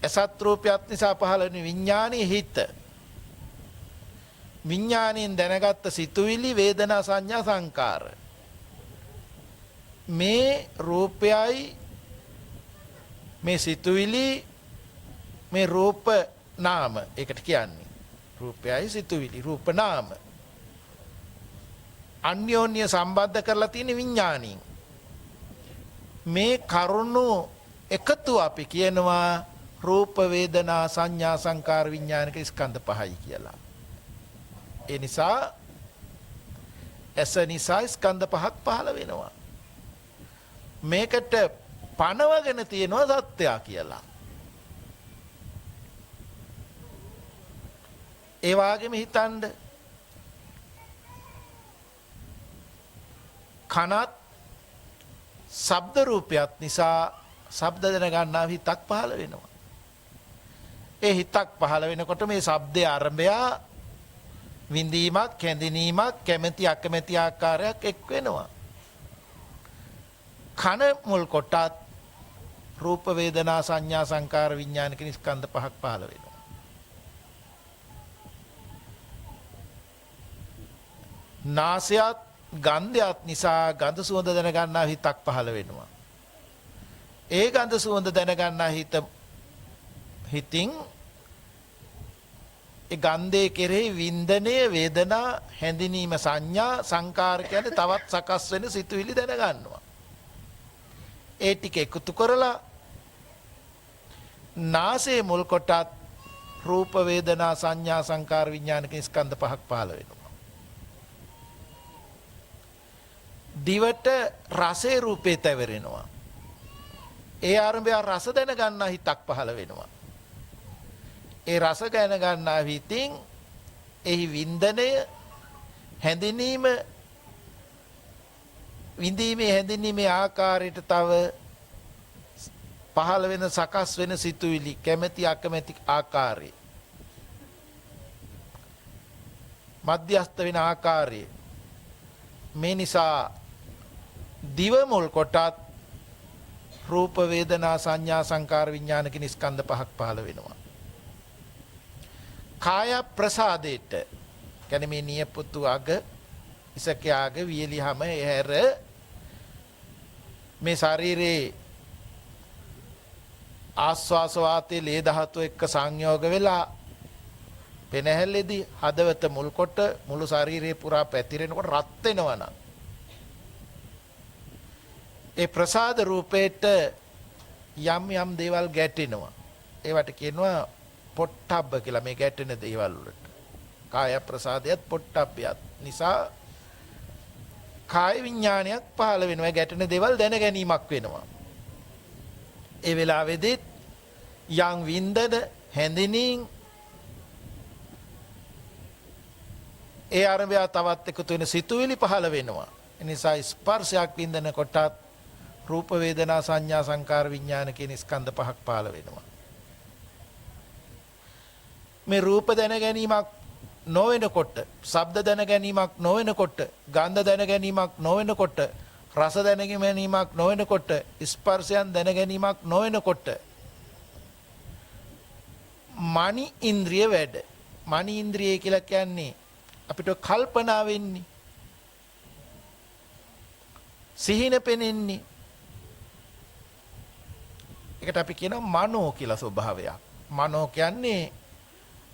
ඇසත් රූපයත් නිසා පහළ වෙන විඥානයේ හිත. විඥාණයෙන් දැනගත්ත සිතුවිලි වේදනා සංඥා සංකාර. මේ රූපයයි මේ සිතුවිලි මේ රූප නාම ඒකට කියන්නේ. රූපයයි සිතුවිලි රූප නාම. අන්‍යෝන්‍ය සම්බන්ධ කරලා තියෙන විඥාණයෙන්. මේ කරුණු එකතු අපි කියනවා රූප වේදනා සංඥා සංකාර විඥානික ස්කන්ධ පහයි කියලා. ඒ නිසා ඇස නිසා ස්කන්ධ පහක් පහළ වෙනවා. මේකට පනවගෙන තියෙනවා සත්‍යය කියලා. ඒ වගේම හිතන්න කනත් ශබ්ද රූපයත් නිසා ශබ්ද දැනගන්නා හිතක් පහළ වෙනවා. ඒ හිතක් පහළ වෙනකොට මේ ශබ්දයේ ආරම්භය විඳීමක් කැඳිනීමක් කැමැති අකමැති ආකාරයක් එක් වෙනවා. කන මුල් කොටත් රූප වේදනා සංඥා සංකාර විඥාන කියන ස්කන්ධ පහක් පහළ වෙනවා. නාසයත් ගන්ධයත් නිසා ගඳ සුවඳ දැනගන්නා හිතක් පහළ වෙනවා. ඒ ගඳ සුවඳ දැනගන්නා හිතින් ඒ ගන්ධයේ කෙරෙහි වින්දනය වේදනා හැඳිනීම සංඥා සංකාර කියන්නේ තවත් සකස් වෙන සිතුවිලි දැනගන්නවා. ඒ ටික එකතු කරලා නාසයේ මුල් කොටත් රූප වේදනා සංඥා සංකාර විඥානික ස්කන්ධ පහක් පහළ වෙනවා. දිවට රසේ රූපේ තැවරෙනවා. ඒ ආරම්භය රස දැනගන්නා හිතක් පහළ වෙනවා. ඒ රස දැනගන්නා හිතින් එහි වින්දනය හැඳිනීම විඳීමේ හැඳිනීමේ ආකාරයට තව පහළ වෙන සකස් වෙන සිතුවිලි කැමැති අකමැති ආකාරය මධ්‍යස්ත වෙන ආකාරය මේ නිසා දිව මුල් කොටත් රූප වේදනා සංඥා සංකාර විඥාන කියන ස්කන්ධ පහක් පහළ වෙනවා. කාය ප්‍රසාදයට කියන්නේ මේ නියපොතු අග ඉසකේ අග වියලි හැම හැර මේ ශරීරේ ආස්වාස වාතයේ ලේ ධාතු එක්ක සංයෝග වෙලා පෙනහැල්ලේදී හදවත මුල් කොට මුළු ශරීරේ පුරා පැතිරෙනකොට රත් වෙනවා නම් ඒ ප්‍රසාද රූපේට යම් යම් දේවල් ගැටෙනවා. ඒවට කියනවා පොට්ටබ්බ කියලා මේ ගැටෙන දේවල් වලට. කාය ප්‍රසාදයත් පොට්ටබ්බයත් නිසා කාය විඥානයක් පහළ වෙනවා. ගැටෙන දේවල් දැන ගැනීමක් වෙනවා. ඒ වෙලාවේදී යම් වින්දන හැඳිනීම් ඒ ආරම්භය තවත් එකතු වෙන සිතුවිලි පහළ වෙනවා. ඒ නිසා ස්පර්ශයක් වින්දන කොටත් රූප වේදනා සංඥා සංකාර විඥාන කියන ස්කන්ධ පහක් පහළ වෙනවා. මේ රූප දැන ගැනීමක් නොවෙනකොට, ශබ්ද දැන ගැනීමක් නොවෙනකොට, ගන්ධ දැන ගැනීමක් නොවෙනකොට, රස දැන ගැනීමක් නොවෙනකොට, ස්පර්ශයන් දැන ගැනීමක් නොවෙනකොට මනි ඉන්ද්‍රිය වැඩ. මනි ඉන්ද්‍රිය කියලා කියන්නේ අපිට කල්පනා වෙන්නේ, සිහින පෙනෙන්නේ. ඒකට අපි කියනවා මනෝ කියලා ස්වභාවයක්. මනෝ කියන්නේ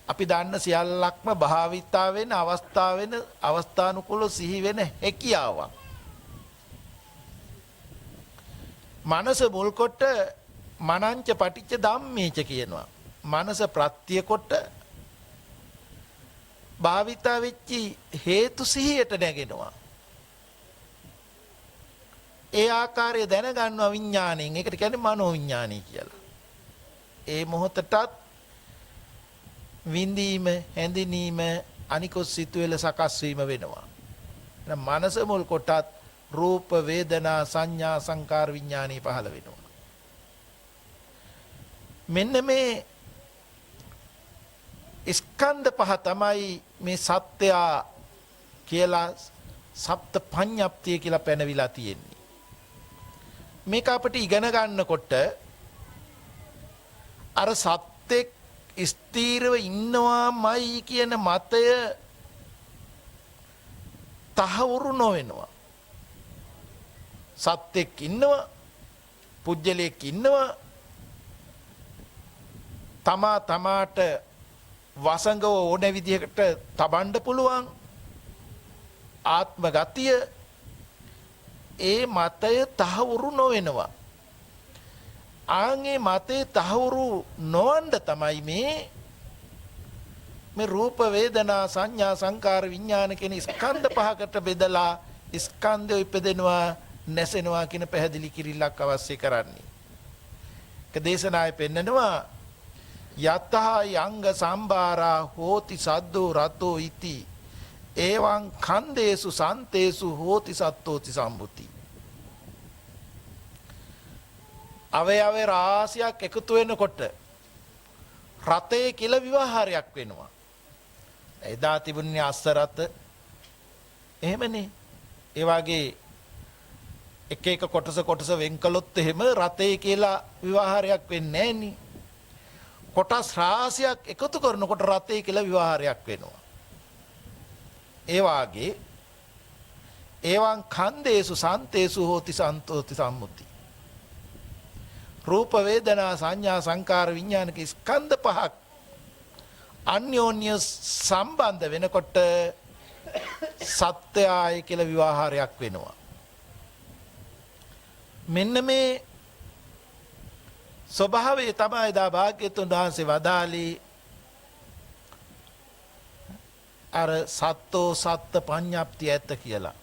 අපි දන්න සියල්ලක්ම භාවිතා වෙන අවස්ථානුකූල සිහි වෙන හැකියාවක්. මනස මුල් කොට මනංච පටිච්ච ධම්මේච කියනවා. මනස ප්‍රත්‍ය කොට භාවිතා වෙච්චි හේතු සිහියට නැගෙනවා. ඒ ආකාරය දැනගන්නවා විඥාණයෙන්. ඒකට කියන්නේ මනෝ විඥානය කියලා. ඒ මොහොතටත් විඳීම, හැඳිනීම, අනිකුත් සිතුවිලි සකස් වීම වෙනවා. එහෙනම් මනස මුල් කොටත් රූප, වේදනා, සංඥා, සංකාර, විඥානී පහළ වෙනවා. මෙන්න මේ ස්කන්ධ පහ තමයි මේ සත්‍ය කියලා සප්ත පඤ්ඤප්තිය කියලා පැනවිලා තියෙන්නේ. මේක අපිට ඉගෙන ගන්නකොට අර සත්‍යෙක් ස්ථීරව ඉන්නවාමයි කියන මතය තහවුරු නොවෙනවා. සත්‍යෙක් ඉන්නවා, පුජ්‍යලයක් ඉන්නවා, තමා තමාට වසඟව ඕන විදිහකට තබන්න පුළුවන් ආත්ම ගතිය, ඒ මතය තහවුරු නොවෙනවා. ආන්ගේ මතේ තහවුරු නොවන්න තමයි මේ රූප, වේදනා, සංඥා, සංකාර, විඥාන කියන ස්කන්ධ පහකට බෙදලා ස්කන්ධය ඉපදෙනවා, නැසෙනවා කියන පැහැදිලි කිරිල්ලක් අවශ්‍ය කරන්නේ. ඒක දේශනාවේ පෙන්නනවා යතහ යංග සම්බාරා හෝති සද්දෝ රතෝ ඉති එවං කන්දේසු සන්තේසු හෝති සත්තෝති සම්බුති. අවයව රාශියක් එකතු වෙනකොට රතේ කියලා විවහාරයක් වෙනවා. එදා තිබුණේ අස්ස රත. එහෙමනේ. ඒ වගේ එක එක කොටස වෙන් කළොත් එහෙම රතේ කියලා විවහාරයක් වෙන්නේ නැහැ නේ. කොටස් රාශියක් එකතු කරනකොට රතේ කියලා විවහාරයක් වෙනවා. ඒ වාගේ එවං කන්දේසු සන්තේසු හෝති සන්තෝති සම්මුති. රූප, වේදනා, සංඥා, සංකාර, විඥානික ස්කන්ධ පහක් අන්‍යෝන්‍ය සම්බන්ධ වෙනකොට සත්‍යය කියලා විවහාරයක් වෙනවා. මෙන්න මේ ස්වභාවය තමයි දා භාග්‍යතුන් වහන්සේ වදාළේ අර සත්තෝ සත්ත පඤ්ඤප්තිය ඇත්ත කියලා.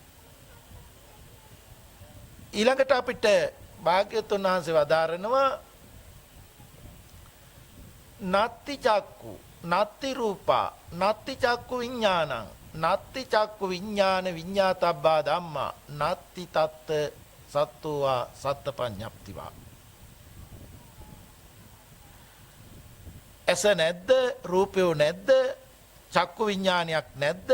ඊළඟට අපිට භාග්‍යතුන් වහන්සේ වදාරනවා නත්ති චක්කු, නත්ති රූපා, නත්ති චක්කු විඥානං, නත්ති චක්කු විඥාන විඤ්ඤාතබ්බා ධම්මා, නත්ති තත්ත සත්තෝවා සත්ත පඤ්ඤප්තිවා. ඇස නැද්ද, රූපය නැද්ද, චක්කු විඥානයක් නැද්ද,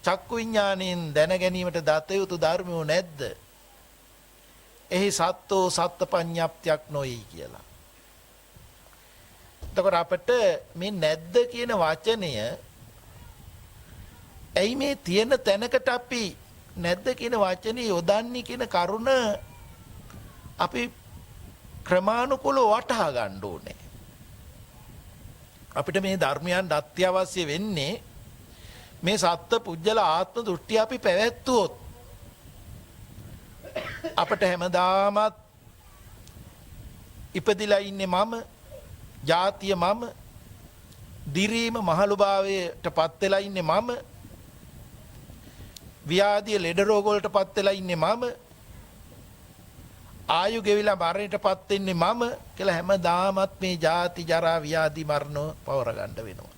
චක්කු විඥාණයෙන් දැන ගැනීමට දත යුතු ධර්මෝ නැද්ද, එහි සත්තෝ සත්ත පඤ්ඤප්තියක් නොයි කියලා. එතකොට අපිට මේ නැද්ද කියන වචනය ඇයි මේ තියෙන තැනකට අපි නැද්ද කියන වචනේ යොදන්නේ කියන කරුණ අපි ක්‍රමානුකූලව වටහා ගන්න ඕනේ. අපිට මේ ධර්මයන් අත්‍යවශ්‍ය වෙන්නේ මේ සත්ත්ව පුජ්‍යල ආත්ම දෘෂ්ටි අපි පැවැත්වුවොත් අපට හැමදාමත් ඉපදිලා ඉන්නේ මම, ජාතිය මම, දිරීම මහලුභාවයට පත් වෙලා ඉන්නේ මම, ව්‍යාධිය ලෙඩ රෝග වලට පත් වෙලා ඉන්නේ මම, ආයු ගෙවිලා මරණයට පත් වෙන්නේ මම කියලා හැමදාමත් මේ ජාති, ජරා, ව්‍යාධි, මරණ පවර ගන්න වෙනවා.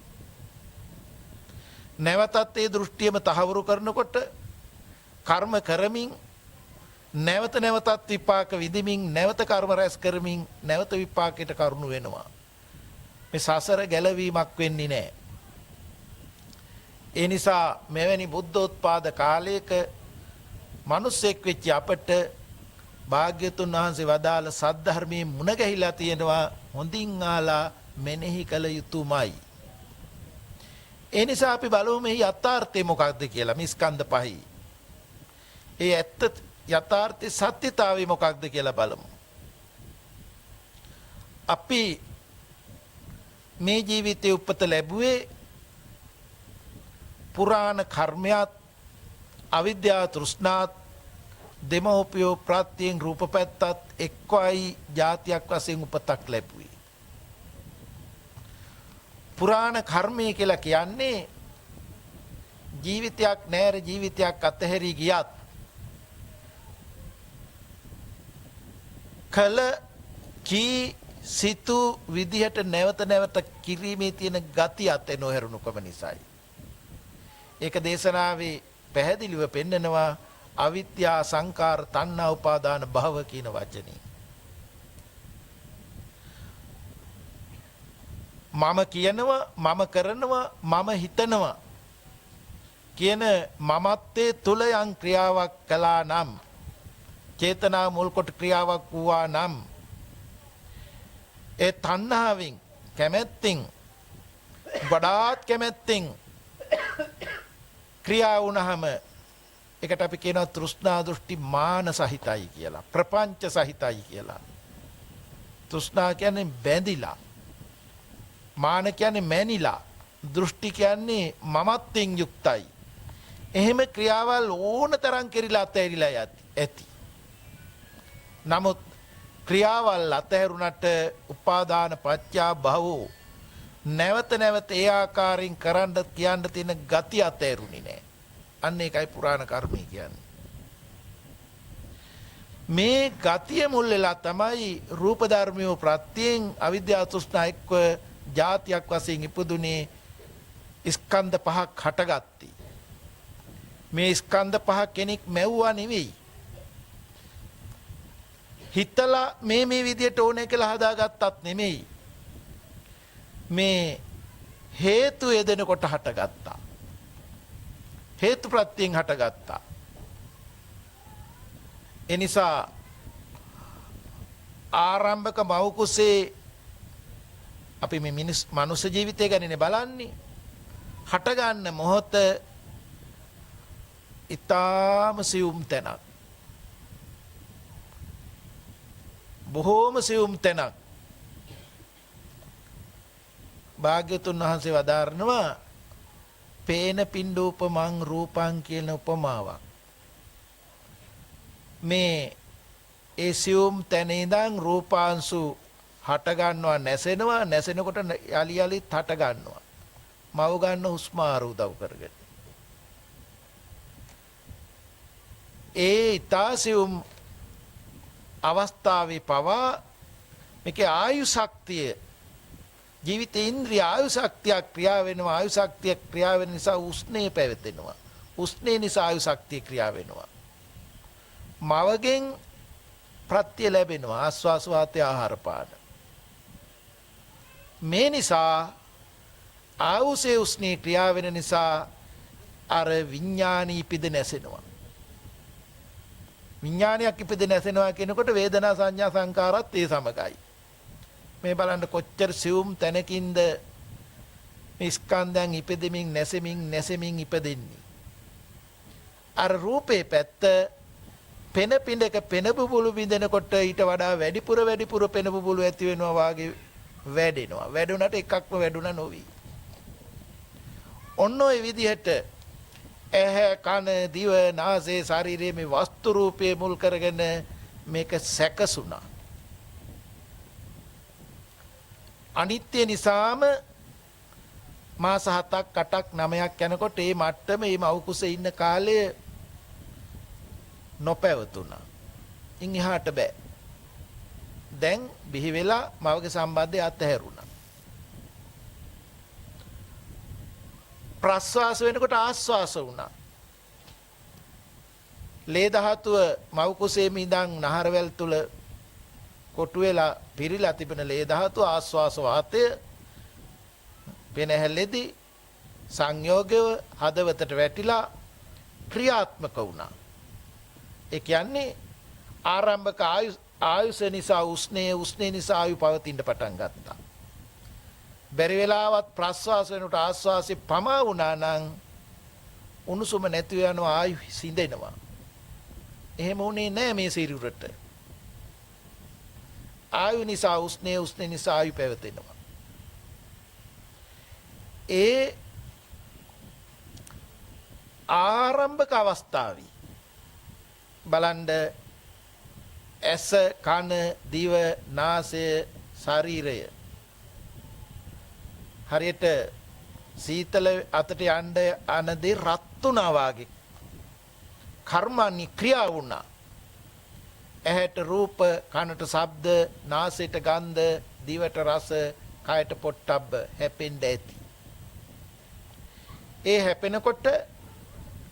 නැවතත් ඒ දෘෂ්ටියම තහවුරු කරනකොට කර්ම කරමින් නැවත නැවතත් විපාක විඳිමින් නැවත කර්ම රැස් කරමින් නැවත විපාකයට කරුණු වෙනවා. මේ සසර ගැලවීමක් වෙන්නේ නැහැ. ඒ නිසා මෙවැනි බුද්ධෝත්පාද කාලයක මිනිසෙක් වෙච්ච අපට භාග්‍යතුන් වහන්සේ වදාළ සද්ධර්මයේ මුණ ගැහිලා තියෙනවා, හොඳින් ආලා මෙනෙහි කළ යුතුමයි. ඒ නිසා අපි බලමු මේ යථාර්ථය මොකක්ද කියලා. මේ ස්කන්ධ පහයි ඒ ඇත්ත යථාර්ථයේ සත්‍යතාවය මොකක්ද කියලා බලමු. අපි මේ ජීවිතයේ උපත ලැබුවේ පුරාණ කර්මයක්, අවිද්‍යාව, තෘෂ්ණාත්, දෙමෝපියෝ ප්‍රත්‍යයෙන් රූප පැත්තත් එක්වයි ජාතියක් වශයෙන් උපතක් ලැබුවේ. පුරාණ කර්මය කියලා කියන්නේ ජීවිතයක් නෑර ජීවිතයක් අතහැරී ගියත් කළ කී සිතු විදිහට නැවත නැවත කිරීමේ තියෙන ගති අතේ නොහැරුණුකම නිසායි. ඒක දේශනාවේ පැහැදිලිව පෙන්නනවා අවිද්‍යා සංකාර තණ්හා උපාදාන භව කියන වචනේ. මම කියනවා මම කරනවා මම හිතනවා කියන මමත්වයේ තුල යම් ක්‍රියාවක් කළා නම් චේතනා මුල් කොට ක්‍රියාවක් වුණා නම් ඒ තණ්හාවෙන් කැමැත්තෙන් වඩාත් කැමැත්තෙන් ක්‍රියා වුණාම ඒකට අපි කියනවා තෘෂ්ණා දෘෂ්ටි මාන සහිතයි කියලා ප්‍රපංච සහිතයි කියලා. තෘෂ්ණා කියන්නේ බැඳිලා, මාන කියන්නේ මැනිලා, දෘෂ්ටි කියන්නේ මමත්වෙන් යුක්තයි. එහෙම ක්‍රියාවල් ඕන තරම් කෙරිලා අතහැරිලා ඇති. නමුත් ක්‍රියාවල් අතහැරුණට උපාදාන පත්‍යා භවෝ නැවත නැවත ඒ ආකාරයෙන් කරන්න කියන්න තියෙන ගති අතහැරුණේ නැහැ. අන්න ඒකයි පුරාණ කර්මය කියන්නේ. මේ ගතිය මුල් වෙලා තමයි රූප ධර්මියෝ ප්‍රත්‍යයෙන් අවිද්‍යාව තෘෂ්ණා එක්ව જાතියක් වශයෙන් ඉපදුනේ ස්කන්ධ පහක් හටගත්තී. මේ ස්කන්ධ පහ කෙනෙක් මැව්වා නෙවෙයි. හිතලා මේ විදියට ඕනේ කියලා හදාගත්තත් නෙමෙයි. මේ හේතු යෙදෙනකොට හටගත්තා. හේතු ප්‍රත්‍යයෙන් හටගත්තා. එනිසා ආරම්භක මව් කුසේ අපි මේ මනුෂ්‍ය ජීවිතය ගැනනේ බලන්නේ. හටගන්න මොහොත ඊටාම සියුම් තැනක්. බොහෝම සියුම් තැනක්. භාග්‍යතුන් වහන්සේ වදාරනවා පේන පිණ්ඩූපමං රූපං කියන උපමාවක්. මේ ඒ සියුම් තැන ඉඳන් රූපාංශු හට ගන්නවා නැසෙනවා නැසෙනකොට යලි යලිත් හට ගන්නවා. මව ගන්න හුස්ම ආරූදව් කරගෙන. ඒ ඊතාසියුම් අවස්ථාවේ පවා මේකේ ආයු ශක්තිය ජීවිත ඉන්ද්‍රිය ආයු ශක්තිය ක්‍රියා වෙනවා. ආයු ශක්තිය ක්‍රියා වෙන නිසා උෂ්ණේ පැවතෙනවා. උෂ්ණේ නිසා ආයු ශක්තිය ක්‍රියා වෙනවා. මවගෙන් ප්‍රත්‍ය ලැබෙනවා ආස්වාස වාතය ආහාර පාන. මේ නිසා ආයුසේ උෂ්ණේ ක්‍රියා වෙන නිසා අර විඥානී ඉපිද නැසෙනවා. විඥානයක් ඉපිද නැසෙනවා කියනකොට වේදනා සංඥා සංකාරات ඒ සමගයි. මේ බලන්න කොච්චර සියුම් තැනකින්ද මේ ස්කන්ධයන් ඉපදෙමින් නැසෙමින් ඉපදෙන්නේ. අර රූපේ පැත්ත පෙන පිඬක පෙන බුබුලු බින්දෙනකොට ඊට වඩා වැඩිපුර පෙන බුබුලු ඇති වෙනවා වාගේ වැඩෙනවා. වැඩුණට එකක්ම වැඩුණා නොවි. ඔන්න ඔය විදිහට ඇහැ කන දිව නාසය ශරීරයේ මේ වස්තු රූපයේ මුල් කරගෙන මේක සැකසුණා. අනිත්‍ය නිසාම මාස 7ක් 8ක් 9ක් යනකොට මේ මට්ටම මේ මව් කුසේ ඉන්න කාලය නොපැවතුණා. ඉන් එහාට බෑ. දැන් බිහි වෙලා මවගේ සම්බන්ධය අත්හැරුණා. ප්‍රස්වාස වෙනකොට ආස්වාස වුණා. ලේ ධාතුව මව් කුසේම ඉඳන් නහරවැල් තුල කොටු වෙලා පිරීලා තිබෙන ලේ ධාතුව ආස්වාස වාතය පෙනහැල්ලේදී සංයෝගව හදවතට වැටිලා ක්‍රියාත්මක වුණා. ඒ කියන්නේ ආරම්භක ආයුෂ නිසා උස්නේ නිසා ආයු පවතින්න පටන් ගත්තා. බැරි වෙලාවත් ප්‍රස්වාස වෙනකොට ආස්වාසේ පමා වුණා නම් උණුසුම නැති වෙනවා ආයු සිඳෙනවා. එහෙම උනේ නැහැ මේ සිරුරට. ආයු නිසා උස්නේ නිසා ආයු පැවතෙනවා. ඒ ආරම්භක අවස්ථාවේ බලන්න ඇස කන දිව නාසය ශරීරය හරියට සීතල අතට යන්න අනදී රත් වුණා වාගේ කර්මන්නේ ක්‍රියා වුණා. ඇහැට රූප, කනට ශබ්ද, නාසයට ගන්ධ, දිවට රස, කයට පොට්ටබ්බ හැපෙන්න ඇති. ඒ හැපෙනකොට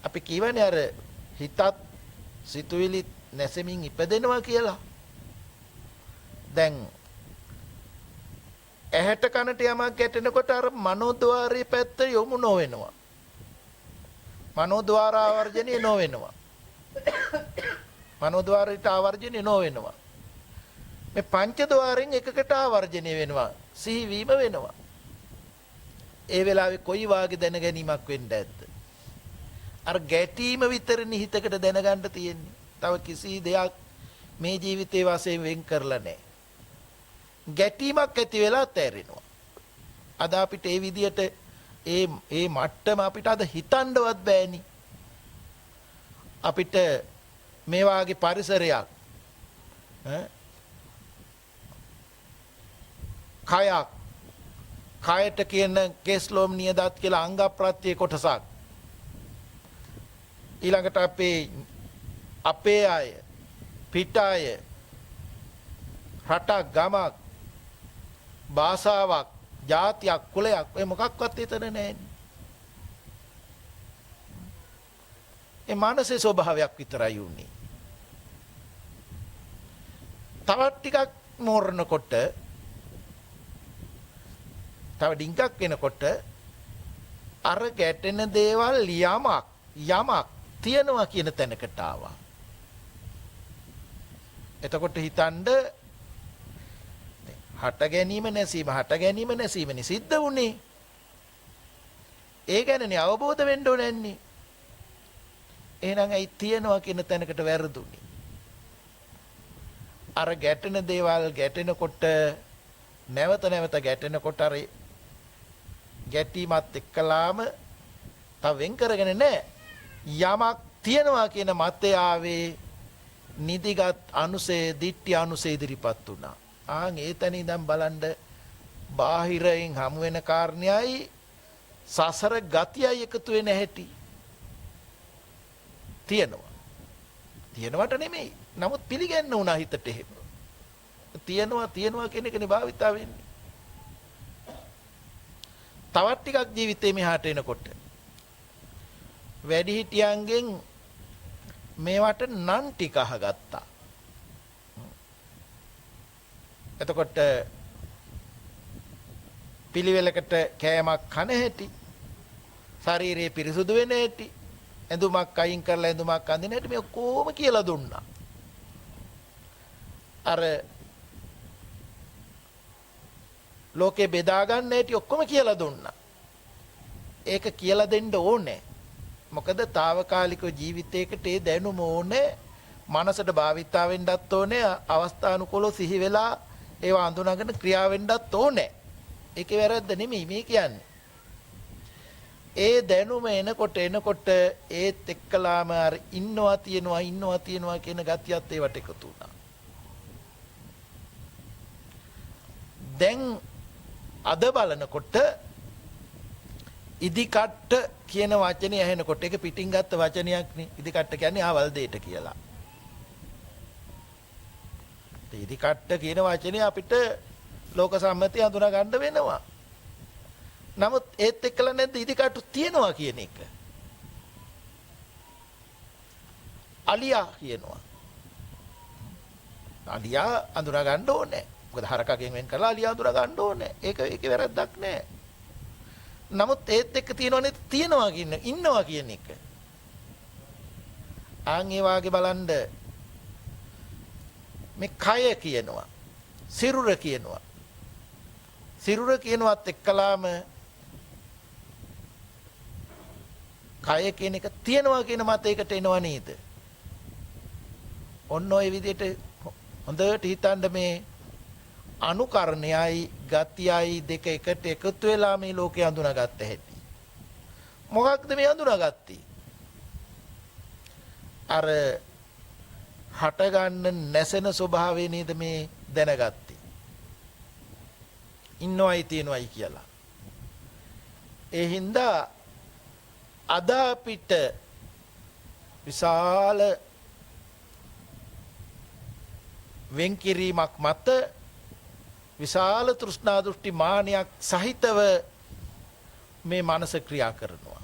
අපි කියවනේ අර හිතත් සිතුවිලි නැසෙමින් ඉපදෙනවා කියලා. දැන් ඇහැට කනට යමක් ගැටෙනකොට අර මනෝද්වාරයේ පැත්ත යොමු නොවෙනවා. මනෝද්වාර ආවර්ජනය නොවෙනවා. මනෝද්වාරයට ආවර්ජනය නොවෙනවා. මේ පංචද්වාරෙන් එකකට ආවර්ජනය වෙනවා. සිහිවීම වෙනවා. ඒ වෙලාවේ කොයි වාගේ දැන ගැනීමක් වෙන්න ඇද්ද? අර ගැටීම විතරනේ හිතකට දැනගන්න තියෙන්නේ. තව කිසි දෙයක් මේ ජීවිතේ වශයෙන් වෙන් කරලා නැහැ. ගැටීමක් ඇති වෙලා තැරෙනවා. අද අපිට ඒ විදියට ඒ මට්ටම අපිට අද හිතන්නවත් බෑනි. අපිට මේ වාගේ පරිසරයක් කයක් කයට කියන කෙස්ලොම් නියදත් කියලා අංග ප්‍රත්‍ය කොටසක් ඊළඟට අපේ අය පිට අය රටක් ගමක් භාෂාවක් ජාතියක් කුලයක් ඔය මොකක්වත් එතන නැහැ. ඒ මානසික ස්වභාවයක් විතරයි උන්නේ. තවත් ටිකක් මෝරනකොට තව ඩිංගක් වෙනකොට අර ගැටෙන දේවල් යමක් තියනවා කියන තැනකට ආවා. එතකොට හිතන්න හට ගැනීම නැසීමනි සිද්ධ වුණේ. ඒ ගැනනේ අවබෝධ වෙන්න ඕනේ. එහෙනම් ඇයි තියනවා කියන තැනකට වැරදුනේ? අර ගැටෙන දේවල් ගැටෙනකොට නැවත ගැටෙනකොට අර ගැටීමත් එක්කලාම තව වෙන් කරගෙන නැහැ. යමක් තියනවා කියන මතය ආවේ නිදිගත් අනුසය, දිට්ඨි අනුසය ඉදිරිපත් වුණා. ඒ තැන ඉඳන් බලන්න බාහිරයෙන් හමු වෙන කාරණයයි සසර ගතියයි එකතු වෙන හැටි තියනවට නෙමෙයි. නමුත් පිළිගන්න උනා හිතට එහෙම. තියනවා කියන එකනේ භාවිතා වෙන්නේ. තවත් ටිකක් ජීවිතේ මෙහාට එනකොට වැඩිහිටියන්ගෙන් මේවට නම් ටික අහගත්තා. එතකොට පිළිවෙලකට කෑමක් කන හැටි, ශරීරයේ පිරිසුදු වෙන හැටි, ඇඳුමක් අයින් කරලා ඇඳුමක් අඳින හැටි මේ කොහොම කියලා දුන්නා. අර ලෝකේ බෙදා ගන්න හැටි ඔක්කොම කියලා දුන්නා. ඒක කියලා දෙන්න ඕනේ. මොකද తాවකාලික ජීවිතයකට ඒ දැනුම ඕනේ. මනසට භාවිතා වෙන්නත් ඕනේ. අවස්ථානුකූලව සිහි වෙලා ඒවා අඳුනගෙන ක්‍රියා වෙන්නත් ඕනේ. ඒකේ වැරද්ද නෙමෙයි මේ කියන්නේ. ඒ දැනුම එනකොට ඒත් එක්කලාම අර ඉන්නවා තියනවා කියන ගතියත් ඒවට එකතු වුණා. දැන් අද බලනකොට ඉදිකට්ට කියන වචනේ ඇහෙනකොට ඒක පිටින් ගත්ත වචනයක් නේ. ඉදිකට්ට කියන්නේ ආවල් දෙයට කියලා. ඉදිකට්ට කියන වචනේ අපිට ලෝක සම්මතය හඳුනා ගන්න වෙනවා. නමුත් ඒත් එක්කලා නැද්ද ඉදිකට්ටු තියනවා කියන එක? අලියා කියනවා. අලියා අඳුනා ගන්න ඕනේ. මොකද හරකගෙන් වෙන් කරලා අලියා අඳුනා ගන්න ඕනේ. ඒකේ වැරද්දක් නැහැ. නමුත් ඒත් එක්ක තියනවනේ තියනවා කියන ඉන්නවා කියන එක. ආන් ඒ වාගේ බලන්න මේ කය කියනවා. සිරුර කියනවා. සිරුර කියනවත් එක්කලාම කය කියන එක තියනවා කියන මතයකට එනවා නේද? ඔන්න ඔය විදිහට හොඳට හිතන්න මේ අනුකරණයයි ගතියයි දෙක එකට එකතු වෙලා මේ ලෝකේ අඳුනාගත්ත හැටි. මොකක්ද මේ අඳුනාගත්තේ? අර හට ගන්න නැසෙන ස්වභාවය නේද මේ දැනගත්තේ. ඉන්නවයි තියෙනවයි කියලා. ඒ හින්දා අද අපිට විශාල වෙන්කිරීමක් මත විශාල තෘෂ්ණා දෘෂ්ටි මානයක් සහිතව මේ මනස ක්‍රියා කරනවා.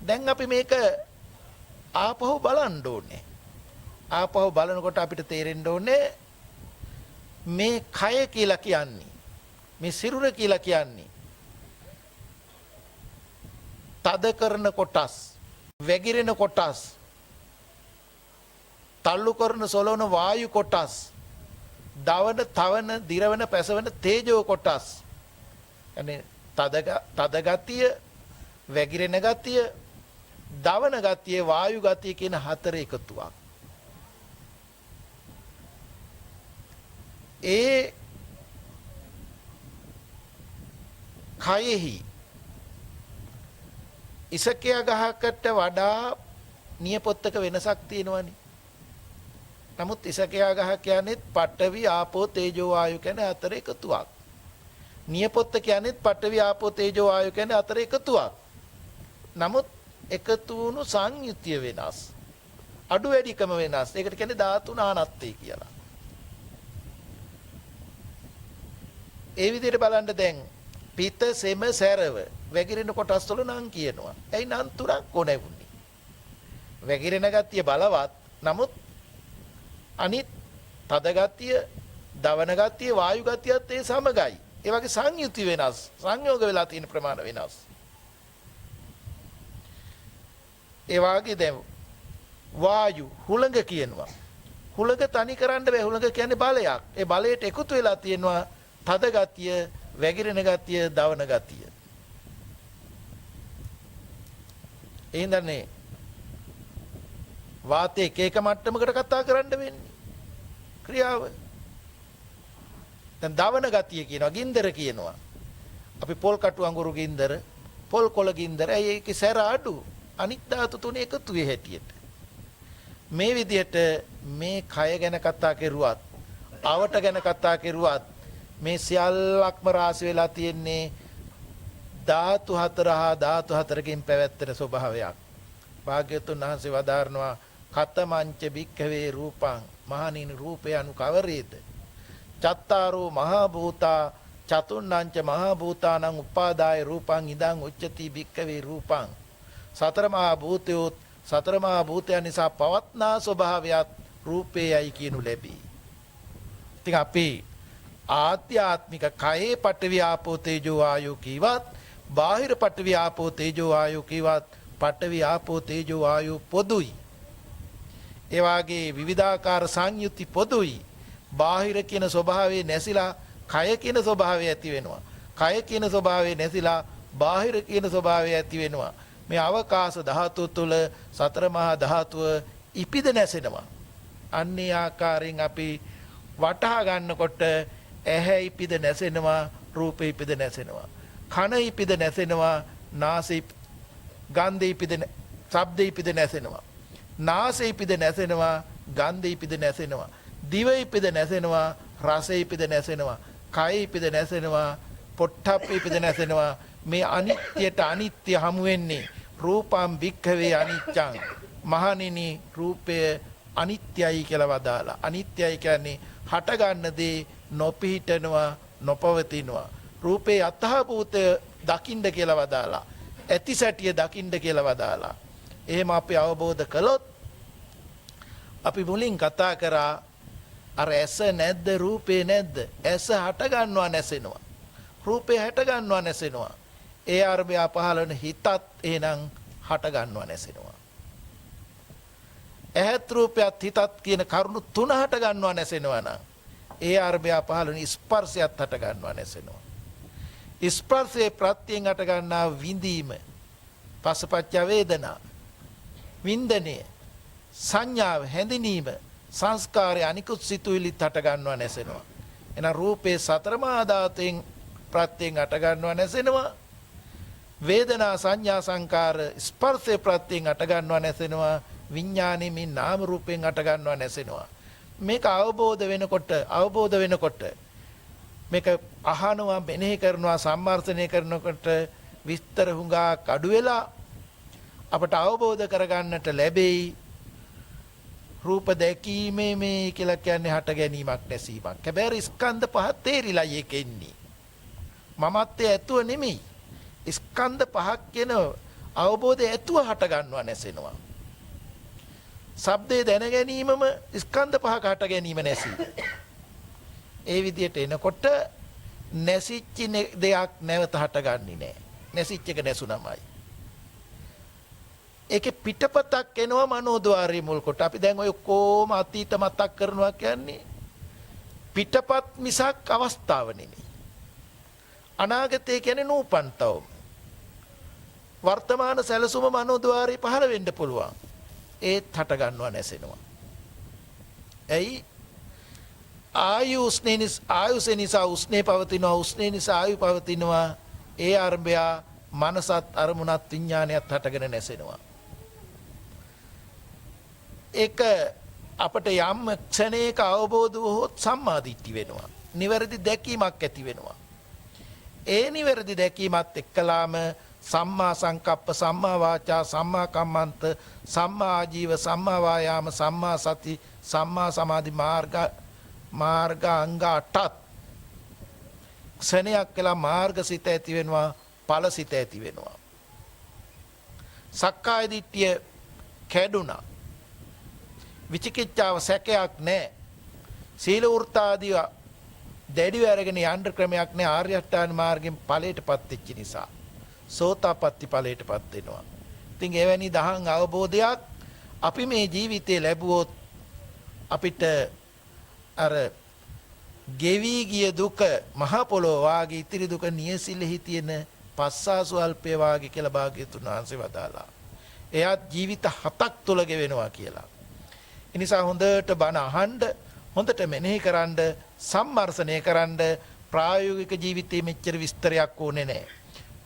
දැන් අපි මේක ආපහු බලන්න ඕනේ. ආපහු බලනකොට අපිට තේරෙන්න ඕනේ මේ කය කියලා කියන්නේ, මේ සිරුර කියලා කියන්නේ තද කරන කොටස්, වැగిරෙන කොටස්, තල්ලු කරන සොලවන වායු කොටස්, දවන, තවන, දිරවන, පැසවන තේජෝ කොටස්. يعني තද ගතිය, වැగిරෙන ගතිය, දවන ගතිය, වායු ගතිය කියන හතර එකතුවක්. ඒ කයෙහි ඉසකයා ගහකට වඩා නියපොත්තක වෙනසක් තියෙනවනේ. නමුත් ඉසකයා ගහ කියන්නේ පඨවි ආපෝ තේජෝ වායු කියන්නේ හතර එකතුවක්. නියපොත්ත කියන්නේ පඨවි ආපෝ තේජෝ වායු කියන්නේ හතර එකතුවක්. නමුත් එකතු වුණු සංයුතිය වෙනස්. අඩු වැඩිකම වෙනස්. ඒකට කියන්නේ ධාතු නානත්වය කියලා. ඒ විදිහට බලන්න දැන් පිත සෙම සැරව වැగిරෙන කොටස් වල නම් කියනවා. ඇයි නම් තුනක් කොනෙවුනේ? වැగిරෙන ගතිය බලවත්. නමුත් අනිත් තද ගතිය, දවන ගතිය, වායු ගතියත් ඒ සමගයි. ඒ වගේ සංයුති වෙනස්. සංයෝග වෙලා තියෙන ප්‍රමාණ වෙනස්. ඒ වගේ දැන් වායු හුළඟ කියනවා. හුළඟ තනි කරන්න බෑ. හුළඟ කියන්නේ බලයක්. ඒ බලයට එකතු වෙලා තියෙනවා තද ගතිය, වැగిරෙන ගතිය, දවන ගතිය. එහෙනම් වාතයේ එක එක මට්ටමකට කතා කරන්න වෙන්නේ. ක්‍රියාව. දැන් දවන ගතිය කියනවා, ගින්දර කියනවා. අපි පොල් කටු අඟුරු ගින්දර, පොල් කොළ ගින්දර, ඒකේ සැර අඩු. අනිත් ධාතු තුනේ එකතු වෙ හැටියට. මේ විදිහට මේ කය ගැන කතා කරුවත්, අවට ගැන කතා කරුවත් මේ සියල්ලක්ම රාශි වෙලා තියෙන්නේ ධාතු හතර හා ධාතු හතරකින් පැවැත්වෙන ස්වභාවයක්. භාග්‍යවතුන් වහන්සේ වදාරනවා කතමංච භික්ඛවේ රූපං, මහණෙනි රූපය anu කවරේද? චත්තාරෝ මහා භූතා චතුන්නංච මහා භූතානං උපාදාය රූපං ඉදං උච්චති භික්ඛවේ රූපං. සතර මහා භූතයෝ, සතර මහා භූතයන් නිසා පවත්නා ස්වභාවයත් රූපේයයි කියනු ලැබී. ඉතින් අපි ආධ්‍යාත්මික කයේ පඨවි ආපෝ තේජෝ වායෝ කීවත්, බාහිර පඨවි ආපෝ තේජෝ වායෝ කීවත්, පඨවි ආපෝ තේජෝ වායෝ පොදුයි. ඒ වාගේ විවිධාකාර සංයුති පොදුයි. බාහිර කියන ස්වභාවය නැසිලා කය කියන ස්වභාවය ඇති වෙනවා. කය කියන ස්වභාවය නැසිලා බාහිර කියන ස්වභාවය ඇති වෙනවා. මේ අවකාශ ධාතුව තුළ සතර මහා ධාතුව ඉපිද නැසෙනවා. අන්නේ ආකාරයෙන් අපි වටහා ගන්නකොට ඇහැ ඉපිද නැසෙනවා, රූපේ ඉපිද නැසෙනවා, කන ඉපිද නැසෙනවා, නාසය ගන්ධය ඉපිද, ශබ්දය ඉපිද නැසෙනවා, නාසය ඉපිද නැසෙනවා, ගන්ධය ඉපිද නැසෙනවා, දිව ඉපිද නැසෙනවා, රසය ඉපිද නැසෙනවා, කය ඉපිද නැසෙනවා, පොට්ටප්ප ඉපිද නැසෙනවා. මේ අනිත්‍යයට අනිත්‍ය හමු වෙන්නේ රූපම් භික්ඛවේ අනිච්ඡං. මහණෙනි රූපය අනිත්‍යයි කියලා වදාලා. අනිත්‍යයි කියන්නේ හට ගන්න දේ නොපිහිටනවා, නොපවතිනවා. රූපේ අත්හභූතය දකින්න කියලා වදාලා. ඇති සැටිය දකින්න කියලා වදාලා. එහෙම අපි අවබෝධ කළොත්, අපි මුලින් කතා කරා අර ඇස නැද්ද, රූපේ නැද්ද? ඇස හට ගන්නවා නැසෙනවා, රූපේ හට ගන්නවා නැසෙනවා. ඒ අරබය පහළන හිතත් එහෙනම් හට ගන්නවා නැසෙනවා. ඇහත් රූපයත් හිතත් කියන කරුණු තුන හට ගන්නවා නැසෙනවා නම් ඒ අරබය පහළන ස්පර්ශයත් හට ගන්නවා නැසෙනවා. ස්පර්ශයේ ප්‍රත්‍යයෙන් හට ගන්නා විඳීම, පස්සපච්ච වේදනා, වින්දනය, සංඥාව, හැඳිනීම, සංස්කාරය, අනිකුත් සිතුවිලිත් හට ගන්නවා නැසෙනවා. එහෙනම් රූපේ සතර මහා ධාතුන් ප්‍රත්‍යයෙන් හට ගන්නවා නැසෙනවා. වේදනා, සංඥා, සංකාර, ස්පර්ශේ ප්‍රත්‍යයෙන් හට ගන්නවා නැසෙනවා. විඥානෙ මේ නාම රූපයෙන් හට ගන්නවා නැසෙනවා. මේක අවබෝධ වෙනකොට මේක අහනවා, මෙනෙහි කරනවා, සම්මාර්ථනය කරනකොට විස්තර හුඟා අඩු වෙලා අපට අවබෝධ කරගන්නට ලැබෙයි රූප දැකීමේ මේ කියලා කියන්නේ හට ගැනීමක් නැසීමක්. හැබැයි ස්කන්ධ පහ තේරිලා ඒකෙන්නේ. මමත්වයේ ඇතුව නෙමෙයි. ස්කන්ධ පහක් කියන අවබෝධය ඇතුව හට ගන්නවා නැසෙනවා. ශබ්දේ දැන ගැනීමම ස්කන්ධ පහක හට ගැනීම නැසී. ඒ විදිහට එනකොට නැසිච්ච දෙයක් නැවත හටගන්නේ නැහැ. නැසිච්ච එක නැසුනමයි. ඒකේ පිටපතක් එනවා මනෝද්වාරයේ මුල් කොට. අපි දැන් ඔය කොහොම අතීත මතක් කරනවා කියන්නේ පිටපත් මිසක් අවස්ථාව නෙමෙයි. අනාගතය කියන්නේ නූපන්තවම. වර්තමාන සැලසුම මනෝද්වාරයේ පහළ වෙන්න පුළුවන්. ඒත් හට ගන්නවා නැසෙනවා. ඇයි? ආයුෂ නිසා උස්නේ පවතිනවා, උස්නේ නිසා ආයු පවතිනවා. ඒ ආරම්භය මනසත් අරමුණත් විඥානයත් හටගෙන නැසෙනවා. ඒක අපට යම් ක්ෂණයක අවබෝධ වුවහොත් සම්මාදිට්ඨි වෙනවා. නිවැරදි දැකීමක් ඇති වෙනවා. ඒ නිවැරදි දැකීමත් එක්කලාම සම්මා සංකප්ප, සම්මා වාචා, සම්මා කම්මන්ත, සම්මා ආජීව, සම්මා වායාම, සම්මා සති, සම්මා සමාධි මාර්ග අංග 8ත් ක්ෂණයක් කළා මාර්ගසිත ඇති වෙනවා, ඵලසිත ඇති වෙනවා. සක්කාය දිට්ඨිය කැඩුනා. විචිකිච්ඡාව සැකයක් නැහැ. සීල වෘත්තාදී දැඩිව අරගෙන යන්න ක්‍රමයක් නැහැ. ආර්ය අෂ්ටාංග මාර්ගයෙන් ඵලයටපත් වෙච්ච නිසා සෝතාපට්ටි ඵලයටපත් වෙනවා. ඉතින් එවැනි දහං අවබෝධයක් අපි මේ ජීවිතේ ලැබුවොත් අපිට අර ගෙවි ගිය දුක මහ පොළොව වාගේ ඉතිරි දුක නියසිලෙහි තියෙන පස්සාසු අල්පේ වාගේ කියලා භාග්‍යතුන් වහන්සේ වදාලා. එයාත් ජීවිත 7ක් තුල ගෙවෙනවා කියලා. ඒ නිසා හොඳට බණ අහන්න, හොඳට මෙනෙහි කරන්න, සම්මර්ෂණය කරන්න. ප්‍රායෝගික ජීවිතයේ මෙච්චර විස්තරයක් ඕනේ නැහැ.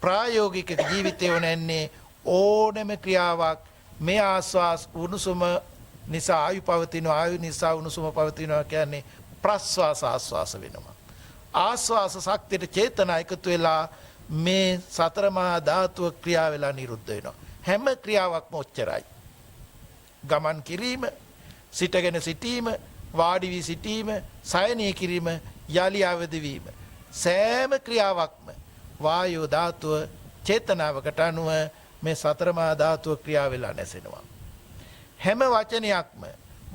ප්‍රායෝගික ජීවිතේ ඕනන්නේ ඕනෑම ක්‍රියාවක් මේ ආස්වාස් උණුසුම නිසා ආයු පවතිනවා, ආයු නිසා උණුසුම පවතිනවා කියන්නේ ප්‍රස්වාස ආස්වාස වෙනවා. ආස්වාස ශක්තියට චේතනා එකතු වෙලා මේ සතර මහා ධාතුව ක්‍රියා වෙලා නිරුද්ධ වෙනවා. හැම ක්‍රියාවක්ම ඔච්චරයි. ගමන් කිරීම, සිටගෙන සිටීම, වාඩි වී සිටීම, සයනය කිරීම, යලි අවදි වීම, සෑම ක්‍රියාවක්ම වායෝ ධාතුව චේතනාවකට අනුව මේ සතර මහා ධාතුව ක්‍රියා වෙලා නැසෙනවා. හැම වචනයක්ම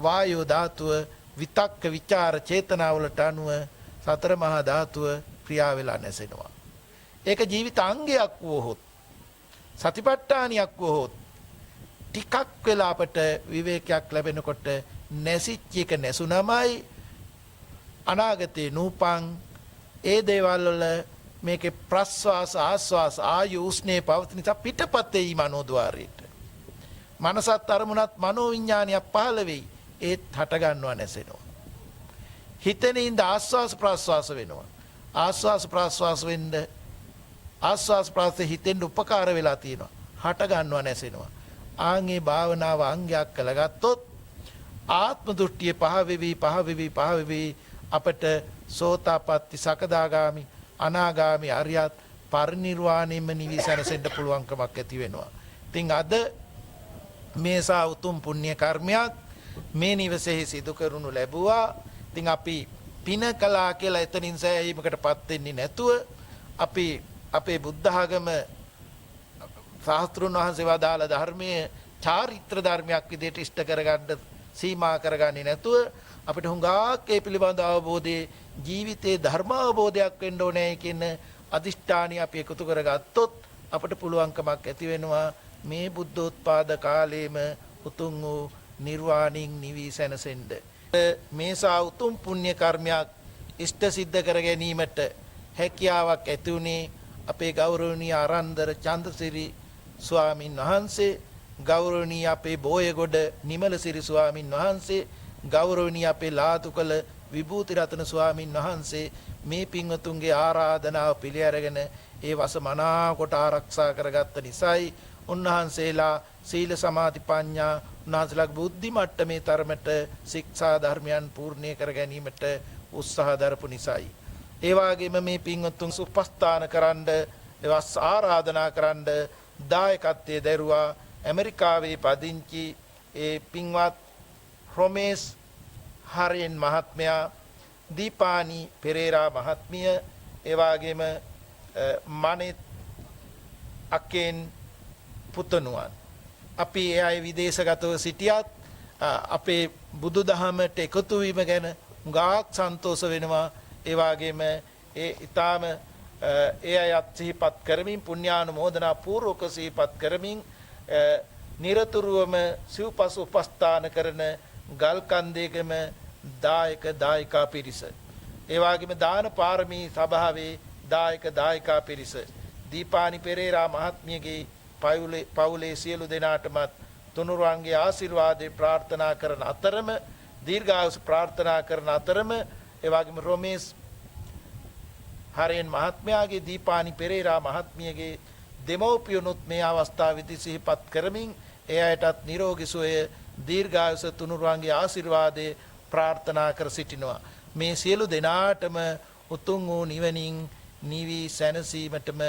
වායෝ ධාතුව විතක්ක විචාර චේතනාවලට අනුව සතර මහා ධාතුව ක්‍රියා වෙලා නැසෙනවා. ඒක ජීවිත අංගයක් වුවහොත්, සතිපට්ඨානියක් වුවහොත් ටිකක් වෙලා අපට විවේකයක් ලැබෙනකොට නැසිච්ච එක නැසුනමයි අනාගතේ නූපං. ඒ දේවල් වල මේකේ ප්‍රස්වාස ආස්වාස ආයු උස්නේ පවතින නිසා පිටපතේ මනෝද්වාරයට මනසත් අරමුණත් මනෝවිඤ්ඤාණයක් පහළ වෙයි. ඒත් හට ගන්නවා නැසෙනවා. හිතෙනින්ද ආස්වාස ප්‍රස්වාස වෙනවා. ආස්වාස ප්‍රස්වාස වෙන්න ආස්වාස ප්‍රස්වාස හිතෙන් උපකාර වෙලා තියෙනවා. හට ගන්නවා නැසෙනවා. ආන්ගේ භාවනාව අංගයක් කළගත්තොත් ආත්ම දෘෂ්ටිය පහ වෙවි අපට සෝතාපට්ටි, සකදාගාමි, අනාගාමි, අරියත් පරිනිර්වාණයෙන්ම නිවිසනසෙන්න පුළුවන්කමක් ඇති වෙනවා. ඉතින් අද මේසා උතුම් පුණ්‍ය කර්මයක් මේ නිවසේහි සිදු කරනු ලැබුවා. ඉතින් අපි පින කළා කියලා එතනින් සෑහීමකටපත් වෙන්නේ නැතුව අපි අපේ බුද්ධ ආගම ශාස්ත්‍රුන් වහන්සේ වදාළ ධර්මයේ චාරිත්‍ර ධර්මයක් විදිහට ඉෂ්ට කරගන්න සීමා කරගන්නේ නැතුව අපිට හුඟක් ඒ පිළිබඳ අවබෝධයේ ජීවිතයේ ධර්ම අවබෝධයක් වෙන්න ඕනේ කියන අදිෂ්ඨානිය අපි එකතු කරගත්තොත් අපිට පුළුවන්කමක් ඇති වෙනවා මේ බුද්ධෝත්පාද කාලයේම උතුම් වූ නිර්වාණින් නිවී සැනසෙන්න. මේසා උතුම් පුණ්‍ය කර්මයක් ඉෂ්ට සිද්ධ කර ගැනීමට හැකියාවක් ඇති උනේ අපේ ගෞරවනීය ආරන්දර චන්ද්‍රසිරි ස්වාමින් වහන්සේ, ගෞරවනීය අපේ බෝයගොඩ නිමලසිරි ස්වාමින් වහන්සේ, ගෞරවනීය අපේ ලාතුකල විභූති රතන ස්වාමින් වහන්සේ මේ පින්වතුන්ගේ ආරාධනාව පිළි අරගෙන ඒ වස මනා කොට ආරක්ෂා කරගත්ත නිසායි උන්වහන්සේලා සීල සමාධි ප්‍රඥා උන්වහන්සේලාගේ බුද්ධි මට්ටමේ තරමට ශික්ෂා ධර්මයන් පූර්ණේ කර ගැනීමට උත්සාහ දරපු නිසායි. ඒ වගේම මේ පින්වතුන් සුපස්ථාන කරන්න එවස් ආරාධනා කරන්න දායකත්වයේ දැරුවා ඇමරිකාවේ පදිංචි ඒ පින්වත් රොමේස් හරියන් මහත්මයා, දීපානි පෙරේරා මහත්මිය, ඒ වගේම මනිත් අකෙන් පුතණුවන්. අපි ඒ අය විදේශගතව සිටියත් අපේ බුදුදහමට එකතු වීම ගැන ගාක් සන්තෝෂ වෙනවා. ඒ වගේම ඒ ඊටාම ඒ අයත් සිහිපත් කරමින් පුණ්‍යානුමෝදනා පූර්වක සිහිපත් කරමින් නිරතුරුවම සිව්පස් උපස්ථාන කරන ගල්කන්දේකම දායක දායිකා පිරිස. ඒ වගේම දාන පාරමී සභාවේ දායක දායිකා පිරිස. දීපානි පෙරේරා මහත්මියගේ පවුලේ සියලු දෙනාටමත් තුනුරුවන්ගේ ආශිර්වාදේ ප්‍රාර්ථනා කරන අතරම දීර්ඝායුෂ ප්‍රාර්ථනා කරන අතරම ඒ වගේම රොමේස් හරියන් මහත්මයාගේ දීපානි පෙරේරා මහත්මියගේ දෙමව්පියනුත් මේ අවස්ථාවේදී සිහිපත් කරමින් ඒ අයටත් නිරෝගී සුවය දීර්ඝායුෂ තුනුරුවන්ගේ ආශිර්වාදේ ප්‍රාර්ථනා කර සිටිනවා. මේ සියලු දෙනාටම උතුම් වූ නිවනින් නිවි සැනසීමටම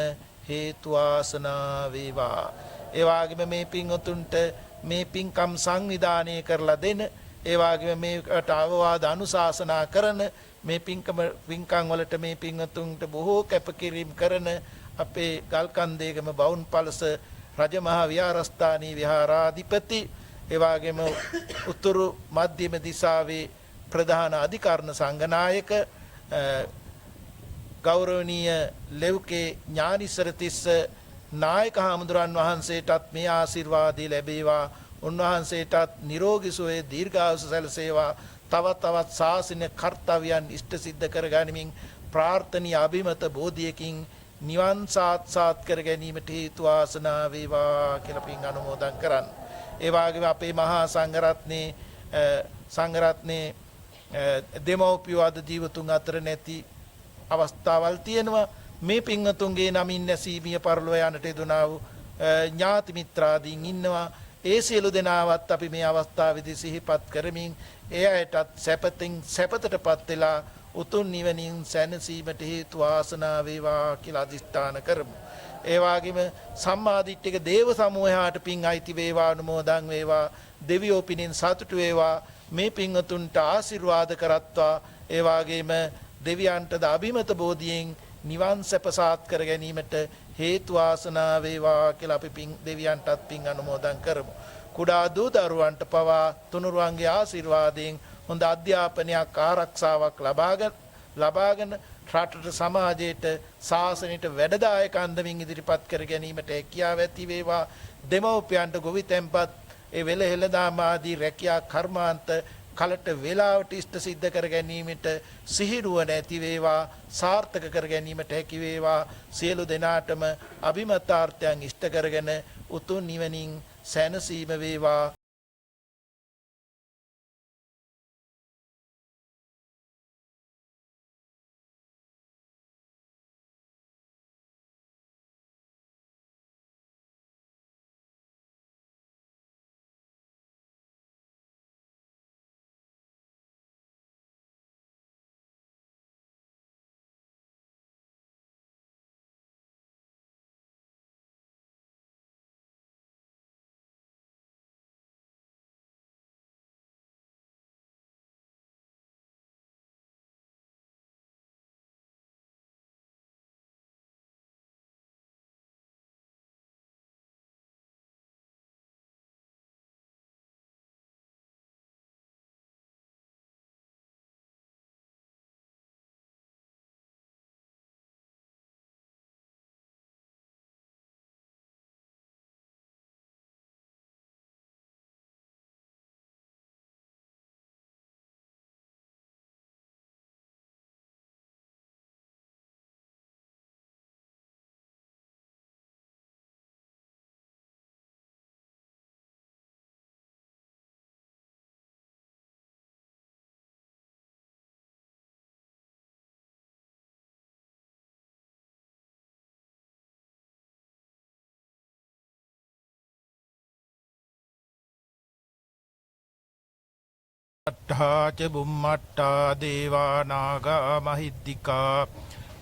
හේතු වාසනා වේවා. ඒ වගේම මේ පින්වතුන්ට මේ පින්කම් සංවිධානය කරලා දෙන, ඒ වගේම මේකට අවවාද අනුශාසනා කරන, මේ පින්කම් වලට මේ පින්වතුන්ට බොහෝ කැපකිරීම කරන අපේ ගල්කන්දේගම බවුන්පලස රජමහා විහාරස්ථානී විහාරාධිපති, ඒ වගේම උතුරු මධ්‍යම දිසාවේ ප්‍රධාන අධිකරණ සංඝනායක ගෞරවනීය ලෙව්කේ ඥානිසරතිස්ස නායක හාමුදුරන් වහන්සේටත් මේ ආශිර්වාදී ලැබේවා. උන්වහන්සේටත් නිරෝගී සුවය දීර්ඝායුෂ සැලසේවා. තවත් ශාසනික කර්තව්‍යයන් ඉෂ්ට සිද්ධ කර ගනිමින් ප්‍රාර්ථනීය අභිමත බෝධියකින් නිවන් සාක්ෂාත් කර ගැනීමට හේතු වාසනා වේවා කියලා පින් අනුමෝදන් කරන්න. ඒ වගේම අපේ මහා සංඝරත්නයේ දෙමව්පියෝ අද ජීවතුන් අතර නැති අවස්ථාවල් තියෙනවා. මේ පින්වතුන්ගේ නමින් නැසීමිය පරලොව යන්නට යෙදුනා වූ ඥාති මිත්‍රාදීන් ඉන්නවා. ඒ සියලු දෙනාවත් අපි මේ අවස්ථාවේදී සිහිපත් කරමින් ඒ අයටත් සැපතටපත් වෙලා උතුම් නිවනින් සැනසීමට හේතු වාසනා වේවා කියලා අදිෂ්ඨාන කරමු. ඒ වගේම සම්මාදිට්ඨික දේව සමූහයාට පින් අයිති වේවා, අනුමෝදන් වේවා, දෙවියෝ පිනින් සතුටු වේවා, මේ පින්වතුන්ට ආශිර්වාද කරත්වා. ඒ වගේම දෙවියන්ටද අභිමත බෝධියෙන් නිවන් සැපසාත් කර ගැනීමට හේතු වාසනා වේවා කියලා අපි දෙවියන්ටත් පින් අනුමෝදන් කරමු. කුඩා දූ දරුවන්ට පවා තුනුරුවන්ගේ ආශිර්වාදයෙන් හොඳ අධ්‍යාපනයක් ආරක්ෂාවක් ලබාගෙන රටට සමාජයට ශාසනයට වැඩදායක අන්දමින් ඉදිරිපත් කර ගැනීමට හැකියාව ඇති වේවා. දෙමව්පියන්ට ගොවිතැන්පත් ඒ වෙල හෙළදාම ආදී රැකියා කර්මාන්ත කලට වේලාවට ඉෂ්ට සිද්ධ කර ගැනීමට සිහිනුවණ ඇති වේවා, සාර්ථක කර ගැනීමට හැකි වේවා. සියලු දෙනාටම අභිමතාර්ථයන් ඉෂ්ට කරගෙන උතුම් නිවනින් සැනසීම වේවා. අට්ඨා ච බුම්මට්ඨා දේවා නාග මහිද්దికා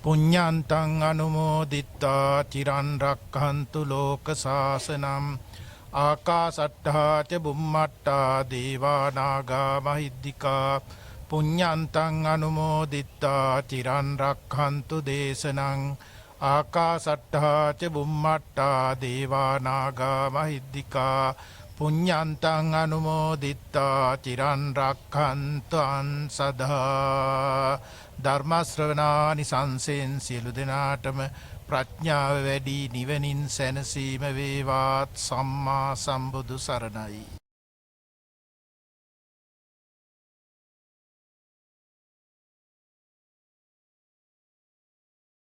පුඤ්ඤන්තං අනුමෝදිත්වා චිරන් රක්ඛන්තු ලෝක සාසනං ආකාසට්ඨා ච බුම්මට්ඨා දේවා නාග මහිද්దికා පුඤ්ඤන්තං අනුමෝදිත්වා චිරන් රක්ඛන්තු දේශනං ආකාසට්ඨා ච බුම්මට්ඨා දේවා නාග මහිද්దికා පුඤ්ඤන්තං අනුමෝදිත්වා චිරන් රක්ඛන්තු අංසදා ධර්ම ශ්‍රවණානි සංසෙන් සියලු දෙනාටම ප්‍රඥාව වැඩි නිවනින් සැනසීම වේවාත් සම්මා සම්බුදු සරණයි